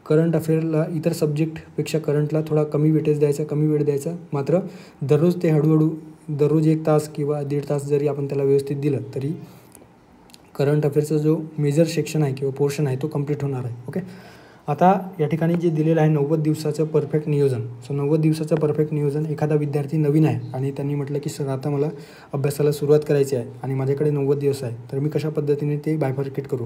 करंट अफेअरला इतर सब्जेक्टपेक्षा करंटला थोडा कमी वेटेज द्यायचा, कमी वेळ द्यायचा. मात्र दररोज ते हळूहळू दररोज 1 तास किंवा 1.5 तास जरी आपण त्याला व्यवस्थित दिलं तरी करंट अफेअरचा जो मेजर सेक्शन आहे किंवा पोर्शन आहे तो कंप्लीट होणार आहे. ओके, आता या ठिकाणी जे दिलेलं आहे 90 दिवसाचं परफेक्ट नियोजन. सो 90 दिवसाचं परफेक्ट नियोजन. एखादा विद्यार्थी नवीन आहे आणि त्यांनी म्हटलं की सर आता मला अभ्यासाला सुरुवात करायची आहे आणि माझ्याकडे 90 दिवस आहे तर मी कशा पद्धतीने ते बायफर्केट करू.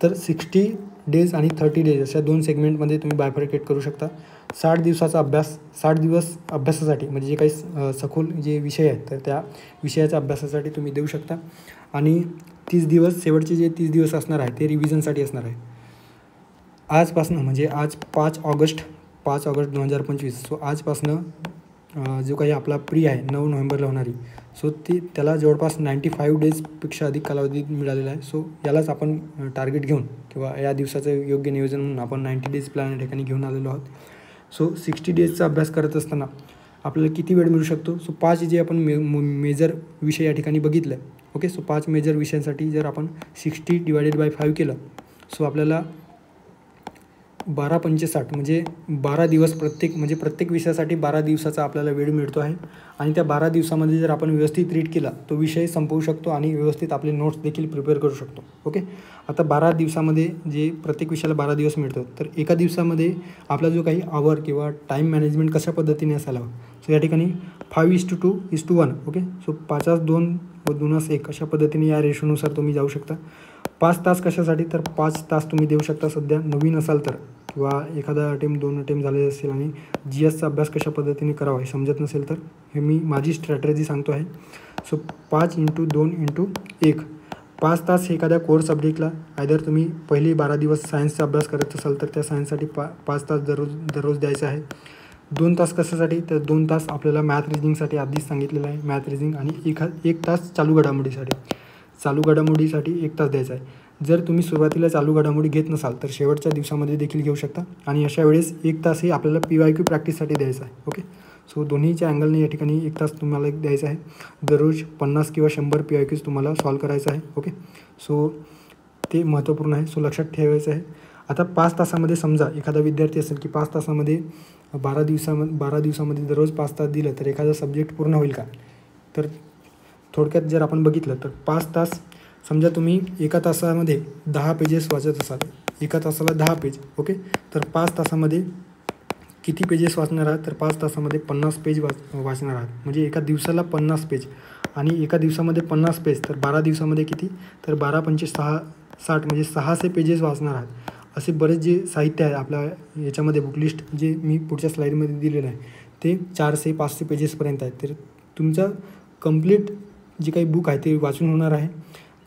तर 60 डेज आणि 30 डेज अशा 2 सेगमेंटमध्ये तुम्ही बायफर्केट करू शकता. 60 दिवसाचा अभ्यास, 60 दिवस अभ्यासासाठी म्हणजे जे काही सखोल जे विषय आहेत तर त्या विषयाच्या अभ्यासासाठी तुम्ही देऊ शकता. आणि 30 दिवस, शेवटचे जे 30 दिवस असणार आहे ते रिव्हिजनसाठी असणार आहे. आजपासनं म्हणजे आज 5 ऑगस्ट 2025. सो आजपासनं जो काही आपला प्री आहे 9 नोव्हेंबरला होणारी, सो त्याला जवळपास 95 डेजपेक्षा अधिक कालावधी मिळालेला आहे. सो यालाच आपण टार्गेट घेऊन किंवा या दिवसाचं योग्य नियोजन म्हणून आपण 90 डेज प्लॅन या ठिकाणी घेऊन आलेलो आहोत. सो 60 डेजचा अभ्यास करत असताना आपल्याला किती वेळ मिळू शकतो. सो 5 जे आपण मेजर विषय या ठिकाणी बघितलं. ओके, सो 5 मेजर विषयांसाठी जर आपण 60 डिवायडेड बाय 5 केलं सो आपल्याला 12×5 म्हणजे 12 दिवस प्रत्येक विषयासाठी 12 दिवसाचा आपल्याला वेळ मिळतो आहे. आणि त्या 12 दिवसामध्ये जर आपण व्यवस्थित रीड केला तो विषय संपवू शकतो आणि व्यवस्थित आपले नोट्स देखील प्रिपेअर करू शकतो. ओके, आता 12 दिवसामध्ये जे प्रत्येक विषयाला 12 दिवस मिळतो तर एका दिवसामध्ये आपला जो काही आवर किंवा टाईम मॅनेजमेंट कशा पद्धतीने असायला हवं. सो या ठिकाणी 5:2:1. ओके, सो 5:2 व 2:1 अशा पद्धतीने या रेशोनुसार तुम्ही जाऊ शकता. 5 तास कशासाठी तर 5 तास तुम्ही देऊ शकता सध्या नवीन असाल तर, किंवा एखादा अटेम्प्ट 2 अटेम्प्ट झालेले असेल आणि GSचा अभ्यास कशा पद्धतीने करावा हे समजत नसेल तर हे मी माझी स्ट्रॅटेजी सांगतो आहे. सो 5 × 2 × 1 5 तास एखाद्या कोर सब्जेक्टला आयदर तुम्ही पहिले 12 दिवस सायन्सचा अभ्यास करत असाल तर त्या सायन्ससाठी 5 तास दररोज द्यायचं आहे. 2 तास कशासाठी, तर 2 तास आपल्याला मॅथ रिजनिंगसाठी आधीच सांगितलेलं आहे, मॅथ रिजनिंग, आणि 1 तास चालू घडामोडीसाठी 1 तास द्यायचा आहे. जर तुम्ही सुरुवातीला चालू घडामोडी घेत नसाल तर शेवटच्या दिवसामध्ये देखील घेऊ शकता, आणि अशा वेळेस 1 तास हे आपल्याला PYQ प्रॅक्टिससाठी द्यायचं आहे. ओके, सो दोन्हीच्या अँगलने या ठिकाणी 1 तास तुम्हाला द्यायचा आहे. दररोज 50 किंवा 100 PYQs तुम्हाला सॉल्व करायचं आहे. ओके, सो ते महत्त्वपूर्ण आहे, सो लक्षात ठेवायचं आहे. आता 5 तासामध्ये समजा एखादा विद्यार्थी असेल की 5 तासामध्ये 12 दिवसामध्ये दररोज 5 तास दिलं तर एखादा सब्जेक्ट पूर्ण होईल का? तर थोडक्यात जर आपण बघितलं तर 5 तास, समजा तुम्ही एका तासामध्ये 10 पेजेस वाचत असाल, एका तासाला 10 पेज. ओके, तर 5 तासामध्ये किती पेजेस वाचणार आहात, तर 5 तासामध्ये 50 पेज वाचणार आहात. म्हणजे एका दिवसाला 50 पेज, आणि एका दिवसामध्ये 50 पेज, तर 12 दिवसामध्ये किती, तर 12 पंचे 60 म्हणजे 600 पेजेस वाचणार आहात. असे बरेच जे साहित्य आहे आपल्या याच्यामध्ये बुकलिस्ट जे मी पुढच्या स्लाईडमध्ये दिलेलं आहे ते 400-500 पेजेसपर्यंत आहे. तर तुमचं कंप्लीट जे काही बुक आहे ते वाचून होणार आहे,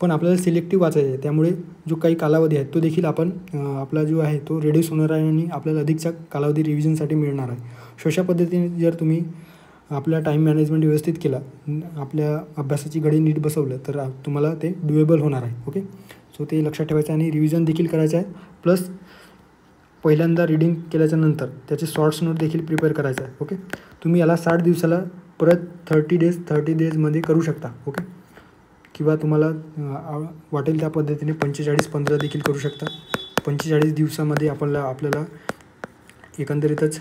पण आपल्याला सिलेक्टिव्ह वाचायचं आहे. त्यामुळे जो काही कालावधी आहे तो देखील आपला जो आहे तो रिड्यूस होणार आहे, आणि आपल्याला अधिकचा कालावधी रिव्हिजनसाठी मिळणार आहे. सो अशा पद्धतीने जर तुम्ही आपला टाईम मॅनेजमेंट व्यवस्थित केला, आपल्या अभ्यासाची घडी नीट बसवलं तर तुम्हाला ते डुएबल होणार आहे. ओके, सो ते लक्षात ठेवायचं आहे, आणि रिव्हिजन देखील करायचं आहे. प्लस पहिल्यांदा रीडिंग केल्याच्या नंतर त्याचे शॉर्ट्स नोट देखील प्रिपेअर करायचं आहे. ओके, तुम्ही याला 60 दिवसाला परत 30 डेजमध्ये करू शकता. ओके, किंवा तुम्हाला वाटेल त्या पद्धतीने 45-15 देखील करू शकता. 45 दिवसामध्ये आपल्याला एकंदरीतच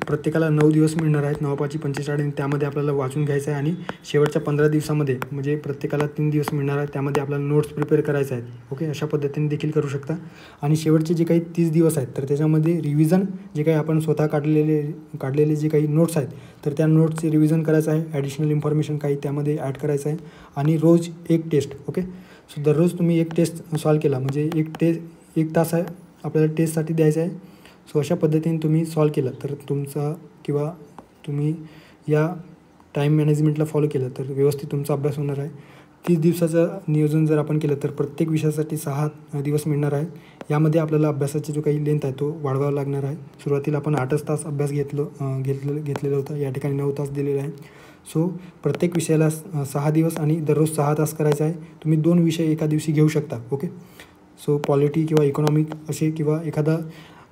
प्रत्येकाला 9 दिवस मिळणार आहेत, 9×5=45, त्यामध्ये आपल्याला वाचून घ्यायचं आहे. आणि शेवटच्या 15 दिवसामध्ये म्हणजे प्रत्येकाला 3 दिवस मिळणार आहेत, त्यामध्ये आपल्याला नोट्स प्रिपेअर करायचे आहेत. ओके, अशा पद्धतीने देखील करू शकता. आणि शेवटचे जे काही 30 दिवस आहेत तर त्याच्यामध्ये रिव्हिजन जे काही आपण स्वतः काढलेले जे काही नोट्स आहेत तर त्या नोट्सचे रिव्हिजन करायचं आहे. ॲडिशनल इन्फॉर्मेशन काही त्यामध्ये ॲड करायचं आहे, आणि रोज एक टेस्ट. ओके, सो दररोज तुम्ही एक टेस्ट सॉल्व केला म्हणजे 1 तास आहे आपल्याला टेस्टसाठी द्यायचा आहे. सो अशा पद्धतीने तुम्ही सॉल्व केलं तर किंवा तुम्ही या टाईम मॅनेजमेंटला फॉलो केलं तर व्यवस्थित तुमचा अभ्यास होणार आहे. 30 दिवसाचं नियोजन जर आपण केलं तर प्रत्येक विषयासाठी 6 दिवस मिळणार आहे. यामध्ये आपल्याला अभ्यासाची जो काही लेंथ आहे तो वाढवावा लागणार आहे. सुरुवातीला आपण 8 तास अभ्यास घेतलेलं होतं, या ठिकाणी 9 तास दिलेले आहे. सो प्रत्येक विषयाला 6 दिवस आणि दररोज 6 तास करायचा आहे. तुम्ही 2 विषय एका दिवशी घेऊ शकता. ओके, सो पॉलिटी किंवा इकॉनॉमिक असे, किंवा एखादा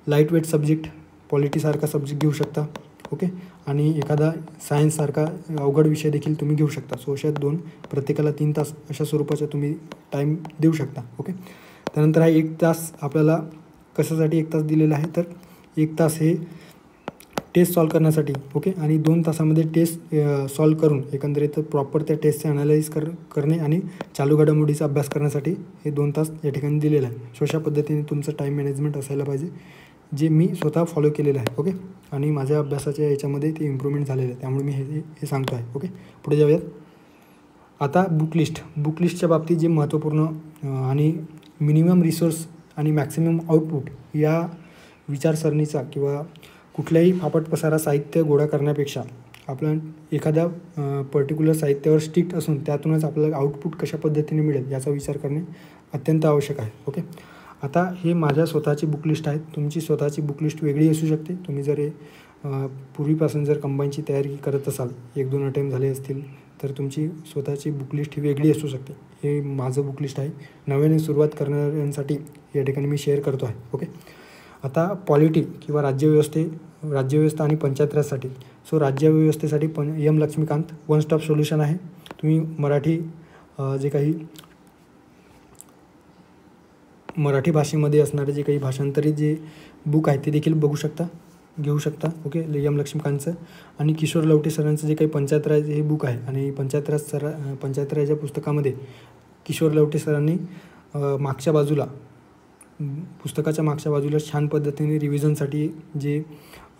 लाईट वेट सब्जेक्ट पॉलिटीसारखा सब्जेक्ट घेऊ शकता. ओके, आणि एखादा सायन्ससारखा अवघड विषय देखील तुम्ही घेऊ शकता. सो अशा 2 प्रत्येकाला 3 तास अशा स्वरूपाचा तुम्ही टाईम देऊ शकता. ओके, त्यानंतर हा 1 तास आपल्याला कशासाठी 1 तास दिलेला आहे, तर 1 तास हे टेस्ट सॉल्व करण्यासाठी. ओके, आणि 2 तासामध्ये टेस्ट सॉल्व करून एकंदरीत प्रॉपर त्या टेस्टचे ॲनालाइज करणे आणि चालू घडामोडीचा अभ्यास करण्यासाठी हे 2 तास या ठिकाणी दिलेलं आहे. सो अशा पद्धतीने तुमचं टाईम मॅनेजमेंट असायला पाहिजे, जे मी स्वतः फॉलो केलेलं आहे. ओके, आणि माझ्या अभ्यासाच्या याच्यामध्ये ते इम्प्रूव्हमेंट झालेलं आहे, त्यामुळे मी हे सांगतो आहे. ओके, पुढे जाऊयात. आता बुकलिस्टच्या बाबतीत जे महत्त्वपूर्ण आणि मिनिमम रिसोर्स आणि मॅक्सिमम आउटपुट या विचारसरणीचा किंवा कुठल्याही फापट पसारा साहित्य गोळा करण्यापेक्षा आपण एखाद्या पर्टिक्युलर साहित्यावर स्ट्रिक्ट असून त्यातूनच आपल्याला आउटपुट कशा पद्धतीने मिळेल याचा विचार करणे अत्यंत आवश्यक आहे. ओके, आता हे माझ्या स्वतःची बुकलिस्ट आहे. तुमची स्वतःची बुकलिस्ट वेगळी असू शकते. तुम्ही जर पूर्वीपासून जर कंबाईनची तयारी करत असाल, 1-2 अटेम्प्ट झाले असतील तर तुमची स्वतःची बुकलिस्ट ही वेगळी असू शकते. हे माझं बुकलिस्ट आहे. नव्याने सुरुवात करणाऱ्यांसाठी या ठिकाणी मी शेअर करतो आहे. ओके, आता पॉलिटी किंवा राज्यव्यवस्था आणि पंचायत राजसाठी. सो राज्यव्यवस्थेसाठी M Laxmikanth one stop solution आहे. तुम्ही मराठी भाषेमध्ये असणारे जे काही भाषांतरित जे बुक आहे ते देखील घेऊ शकता. ओके, एम लक्ष्मीकांतचं. आणि किशोर लवटे सरांचं जे काही पंचायत राज हे बुक आहे, आणि पंचायत राज या पुस्तकामध्ये किशोर लवटे सरांनी पुस्तकाच्या मागच्या बाजूला छान पद्धतीने रिव्हिजनसाठी जे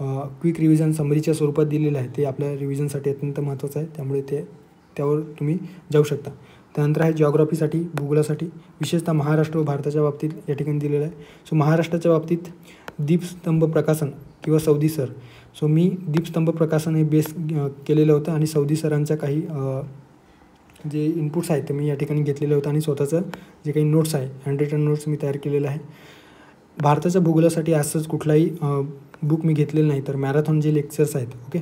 क्विक रिव्हिजन समरीच्या स्वरूपात दिलेलं आहे ते आपल्या रिव्हिजनसाठी अत्यंत महत्त्वाचं आहे. त्यामुळे त्यावर तुम्ही जाऊ शकता. त्यानंतर आहे जिओग्राफीसाठी, भूगोलासाठी, विशेषतः महाराष्ट्र व भारताच्या बाबतीत या ठिकाणी दिलेलं आहे. सो महाराष्ट्राच्या बाबतीत दीपस्तंभ प्रकाशन किंवा सौदी सर. सो मी दीपस्तंभ प्रकाशन हे बेस केलेलं होतं, आणि सौदी सरांच्या काही जे इनपुट्स आहेत ते मी या ठिकाणी घेतलेलं होतं आणि स्वतःचं जे काही नोट्स आहे हँडरिटन नोट्स मी तयार केलेलं आहे. भारताच्या भूगोलासाठी असंच कुठलाही बुक मी घेतलेलं नाही, तर मॅरेथॉन जे लेक्चर्स आहेत ओके,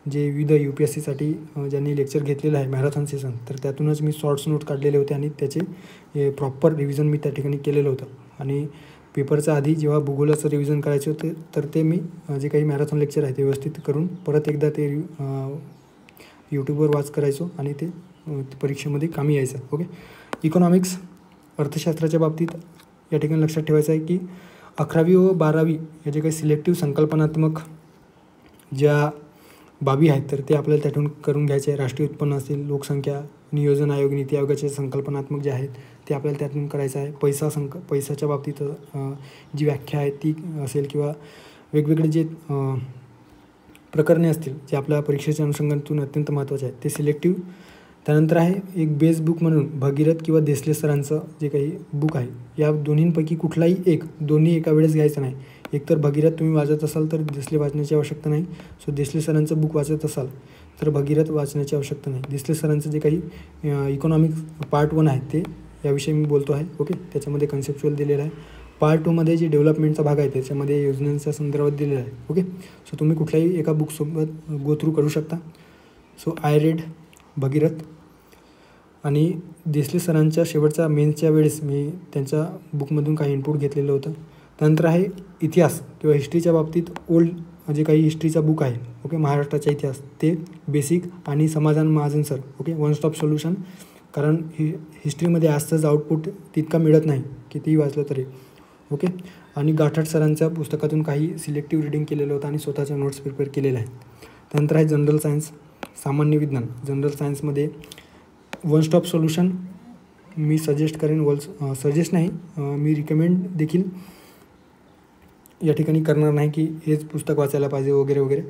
जे विविध UPSCसाठी ज्यांनी लेक्चर घेतलेलं आहे मॅरेथॉन सेशन, तर त्यातूनच मी शॉर्ट्स नोट काढलेले होते आणि त्याचे प्रॉपर रिव्हिजन मी त्या ठिकाणी केलेलं होतं. आणि पेपरच्या आधी जेव्हा भूगोलाचं रिव्हिजन करायचं होते तर ते मी जे काही मॅरेथॉन लेक्चर आहे ते व्यवस्थित करून परत एकदा ते यूट्यूबवर वॉच करायचो आणि ते परीक्षेमध्ये कामी यायचं. ओके, इकॉनॉमिक्स अर्थशास्त्राच्या बाबतीत या ठिकाणी लक्षात ठेवायचं आहे की 11वी व 12वी या जे काही सिलेक्टिव्ह संकल्पनात्मक ज्या बाबी आहेत तर ते आपल्याला त्यातून करून घ्यायचे आहे. राष्ट्रीय उत्पन्न असेल, लोकसंख्या, नियोजन आयोग, नीती आयोगाचे संकल्पनात्मक जे आहेत ते आपल्याला त्यातून करायचं आहे. पैशाच्या बाबतीत जी व्याख्या आहे ती असेल किंवा वेगवेगळे जे प्रकरणे असतील जे आपल्या परीक्षेच्या अनुषंगातून अत्यंत महत्त्वाचे आहेत ते सिलेक्टिव्ह. त्यानंतर आहे एक बेस बुक म्हणून भगीरथ किंवा देसले सरांचं जे काही बुक आहे, या दोन्हींपैकी कुठलाही एक, दोन्ही एका वेळेस घ्यायचं नाही. एकतर भगीरथ तुम्ही वाचत असाल तर देसले वाचण्याची आवश्यकता नाही. सो देसले सरांचं बुक वाचत असाल तर भगीरथ वाचण्याची आवश्यकता नाही. देसले सरांचं जे काही इकॉनॉमिक्स पार्ट 1 आहे ते याविषयी मी बोलतो आहे. ओके, त्याच्यामध्ये कन्सेप्च्युअल दिलेलं आहे. पार्ट 2मध्ये जे डेव्हलपमेंटचा भाग आहे त्याच्यामध्ये योजनांच्या संदर्भात दिलेला आहे. ओके, सो तुम्ही कुठल्याही एका बुकसोबत गो थ्रू करू शकता. सो आय रेड भगीरथ आणि देसले सरांच्या शेवटच्या मेन्सच्या वेळेस मी त्यांच्या बुकमधून काही इनपुट घेतलेलं होतं. त्यानंतर आहे इतिहास किंवा हिस्ट्रीच्या बाबतीत ओल्ड जे काही हिस्ट्रीचा बुक आहे ओके, महाराष्ट्राचा इतिहास, ते बेसिक आणि समाधान Mahajan sir okay, one stop solution. कारण हिस्ट्रीमध्ये आजचंच आउटपुट तितका मिळत नाही कितीही वाचलं तरी. ओके, आणि गाठाट सरांच्या पुस्तकातून काही सिलेक्टिव्ह रिडिंग केलेलं होतं आणि स्वतःच्या नोट्स प्रिपेअर केलेल्या आहेत. त्यानंतर आहे जनरल सायन्स, सामान्य विज्ञान. जनरल सायन्समध्ये वन स्टॉप सोल्युशन मी सजेस्ट करेन. सजेस्ट नाही, मी रिकमेंड देखील या ठिकाणी करणार नाही की हेच पुस्तक वाचायला पाहिजे वगैरे वगैरे.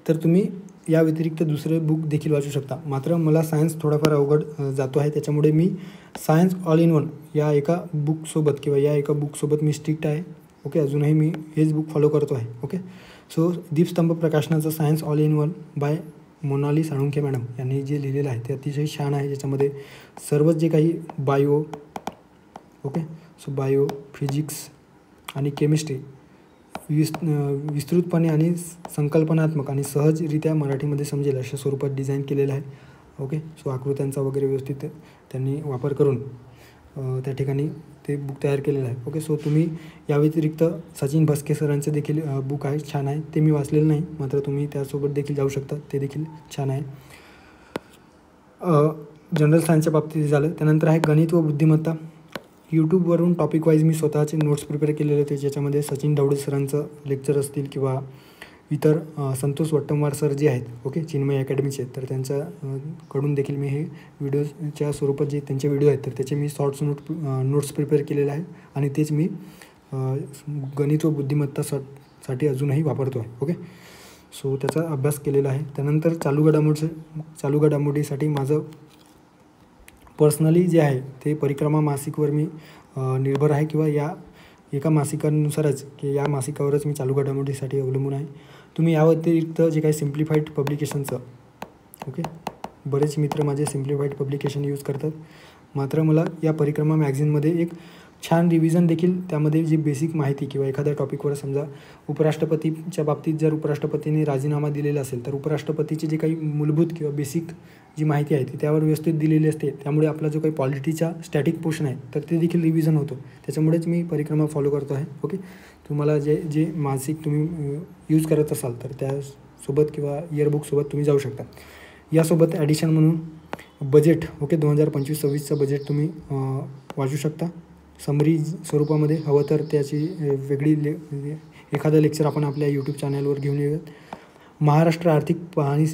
तर तुम्ही या व्यतिरिक्त दुसरे बुक देखील वाचू शकता. मात्र मला सायन्स थोडाफार अवघड जातो आहे, त्याच्यामुळे मी सायन्स ऑल इन वन या एका बुकसोबत किंवा या एका बुकसोबत मी स्ट्रिक्ट आहे. ओके, अजूनही मी हेच बुक फॉलो करतो आहे. ओके, सो दीपस्तंभ प्रकाशनाचं science all in one by Monali Salunkhe madam यांनी जे लिहिलेलं आहे ते अतिशय छान आहे. ज्याच्यामध्ये सर्वच जे काही bio okay, so bio, physics आणि केमिस्ट्री विस्तृतपणे आणि संकल्पनात्मक आणि सहजरित्या मराठीमध्ये समजेल अशा स्वरूपात डिझाईन केलेलं आहे. ओके, सो आकृत्यांचा वगैरे व्यवस्थित त्यांनी वापर करून त्या ठिकाणी ते बुक तयार केलेलं आहे. ओके, सो तुम्ही या व्यतिरिक्त सचिन भस्के सरांचे देखील बुक आहे, छान आहे. ते मी वाचलेलं नाही, मात्र तुम्ही त्यासोबत देखील जाऊ शकता, ते देखील छान आहे. जनरल सायन्सच्या बाबतीत झालं. त्यानंतर आहे गणित व बुद्धिमत्ता. यूट्यूबवरून टॉपिक वाईज मी स्वतःचे नोट्स प्रिपेअर केलेले होते, ज्याच्यामध्ये सचिन ढवळे सरांचं लेक्चर असतील किंवा इतर संतोष वट्टमवार सर जे आहेत ओके, चिन्मय अकॅडमीचे, तर त्यांच्याकडून देखील मी हे व्हिडिओच्या स्वरूपात जे त्यांचे व्हिडिओ आहेत तर त्याचे मी शॉर्ट्स नोट्स प्रिपेअर केलेले आहे आणि तेच मी गणित व बुद्धिमत्तासाठी अजूनही वापरतो आहे. ओके, सो त्याचा अभ्यास केलेला आहे. त्यानंतर चालू घडामोडीसाठी माझं पर्सनली जे आहे ते परिक्रमा मासिकवर मी निर्भर आहे किंवा या एका मासिकानुसारच की या मासिकावरच मी चालू घडामोडीसाठी अवलंबून आहे. तुम्ही या व्यतिरिक्त जे काही सिम्प्लिफाईड पब्लिकेशनचं ओके, बरेच मित्र माझे सिम्प्लिफाईड पब्लिकेशन यूज करतात, मात्र मला या परिक्रमा मॅगझिनमध्ये एक छान रिव्हिजन देखील त्यामध्ये जी बेसिक माहिती किंवा एखाद्या टॉपिकवर समजा उपराष्ट्रपतीच्या बाबतीत जर उपराष्ट्रपतींनी राजीनामा दिलेला असेल तर उपराष्ट्रपतीची जी काही मूलभूत किंवा बेसिक जी माहिती आहे ती त्यावर व्यवस्थित दिलेली असते. त्यामुळे आपला जो काही पॉलिटीचा स्टॅटिक पोर्शन आहे तर ते देखील रिव्हिजन होतं. त्याच्यामुळेच मी परिक्रमा फॉलो करतो आहे. ओके, तुम्हाला जे मासिक तुम्ही यूज करत असाल तर त्यासोबत किंवा इयरबुकसोबत तुम्ही जाऊ शकता. यासोबत ॲडिशन म्हणून बजेट ओके 2025-26चं बजेट तुम्ही वाचू शकता. समरी स्वरूपामध्ये हवं तर त्याची वेगळी एखादा लेक्चर आपण आपल्या यूट्यूब चॅनलवर घेऊन येऊयात. महाराष्ट्र आर्थिक पाहणी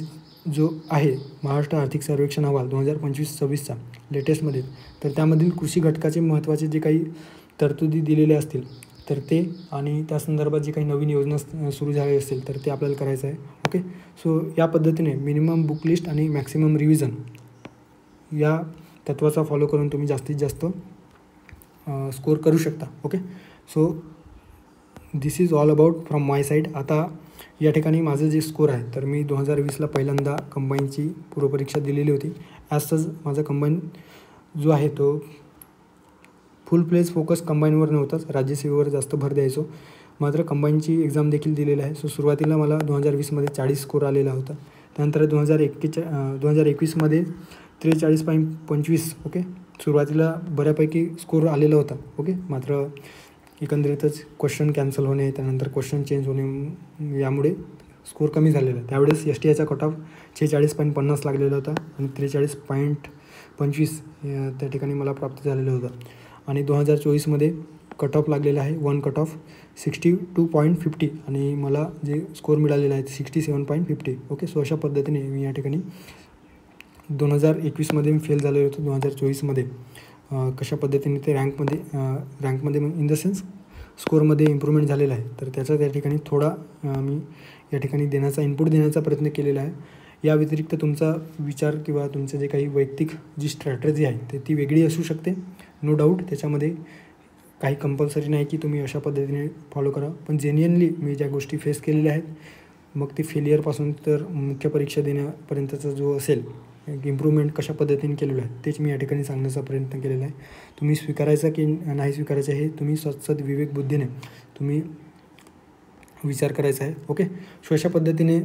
जो आहे, महाराष्ट्र आर्थिक सर्वेक्षण अहवाल 2025-26चा लेटेस्टमध्ये, तर त्यामधील कृषी घटकाचे महत्त्वाचे जे काही तरतुदी दिलेले असतील तर ते आणि त्या संदर्भात जे काही नवीन योजना सुरू झाली असतील तर ते आपल्याला करायचं आहे. ओके, सो या पद्धतीने मिनिमम बुक लिस्ट आणि मॅक्सिमम रिव्हिजन या तत्त्वाचा फॉलो करून तुम्ही जास्तीत जास्त स्कोर करू शकता. Okay, so this is all about from my side. आता या ठिकाणी माझं जे स्कोर आहे तर मी 2020ला पहिल्यांदा कंबाईनची पूर्वपरीक्षा दिलेली होती. ॲज माझा कंबाईन जो आहे तो फुल प्लेज फोकस कंबाईनवर नव्हताच, राज्यसेवेवर जास्त भर द्यायचो. मात्र कंबाईनची एक्झाम देखील दिलेली आहे. सो सुरुवातीला मला 2020मध्ये 40 स्कोर आलेला होता. त्यानंतर 2021मध्ये 43.25. ओके, सुरुवातीला बऱ्यापैकी स्कोर आलेला होता. ओके, मात्र एकंदरीतच क्वेश्चन कॅन्सल होणे, त्यानंतर क्वेश्चन चेंज होणे, यामुळे स्कोर कमी झालेला आहे. त्यावेळेस STIचा कट ऑफ 46.50 लागलेला होता आणि 43.25 त्या ठिकाणी मला प्राप्त झालेलं होतं. आणि 2024मध्ये कट ऑफ लागलेला आहे 1 कट ऑफ 62.50 आणि मला जे स्कोर मिळालेला आहे 67.50. ओके, सो अशा पद्धतीने मी या ठिकाणी 2021मध्ये मी फेल झालेलो होतो. 2024मध्ये कशा पद्धतीने ते रँकमध्ये इन द सेन्स स्कोरमध्ये इम्प्रूव्हमेंट झालेला आहे. तर त्याचा त्या ठिकाणी थोडा मी या ठिकाणी इनपुट देण्याचा प्रयत्न केलेला आहे. या व्यतिरिक्त तुमचा विचार किंवा तुमचं जे काही वैयक्तिक जी स्ट्रॅटेजी आहे ती वेगळी असू शकते, नो डाऊट. त्याच्यामध्ये काही कंपल्सरी नाही की तुम्ही अशा पद्धतीने फॉलो करा. पण जेन्युअनली मी ज्या गोष्टी फेस केलेल्या आहेत, मग ते फेलियरपासून तर मुख्य परीक्षा देण्यापर्यंतचा जो असेल इम्प्रूव्हमेंट कशा पद्धतीने केलेलं आहे तेच मी या ठिकाणी सांगण्याचा प्रयत्न केलेला आहे. तुम्ही स्वीकारायचा की नाही स्वीकारायचं हे तुम्ही सद्सद विवेक बुद्धीने तुम्ही विचार करायचा आहे. ओके, सो अशा पद्धतीने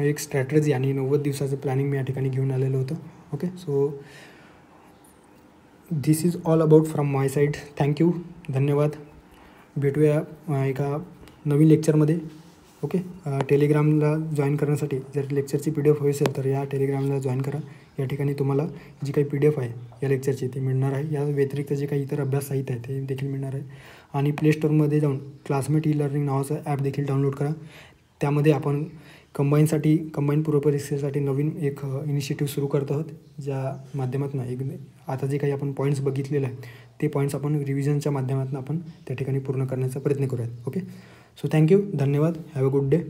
एक स्ट्रॅटेजी आणि 90 दिवसाचं प्लॅनिंग मी या ठिकाणी घेऊन आलेलं होतं. Okay, so this is all about from my side. Thank you, धन्यवाद. भेटूया एका नवीन लेक्चरमध्ये. ओके, टेलिग्रामला जॉईन करण्यासाठी जर लेक्चरची PDF हवी असेल तर या टेलिग्रामला जॉईन करा. या ठिकाणी तुम्हाला जी काही PDF आहे या लेक्चरची ती मिळणार आहे. या व्यतिरिक्त जे काही इतर अभ्यास साहित्य आहे ते देखील मिळणार आहे. आणि प्ले स्टोअरमध्ये जाऊन क्लासमेट ई-लर्निंग नावाचं ॲप देखील डाउनलोड करा. त्यामध्ये आपण कंबाईन पूर्व परीक्षेसाठी नवीन एक इनिशिएटिव्ह सुरू करत आहोत, ज्या माध्यमातून आता जे काही आपण पॉईंट्स बघितलेले आहेत ते पॉईंट्स आपण रिव्हिजनच्या माध्यमातून आपण त्या ठिकाणी पूर्ण करण्याचा प्रयत्न करूयात. ओके, सो थँक्यू, धन्यवाद. Have a good day.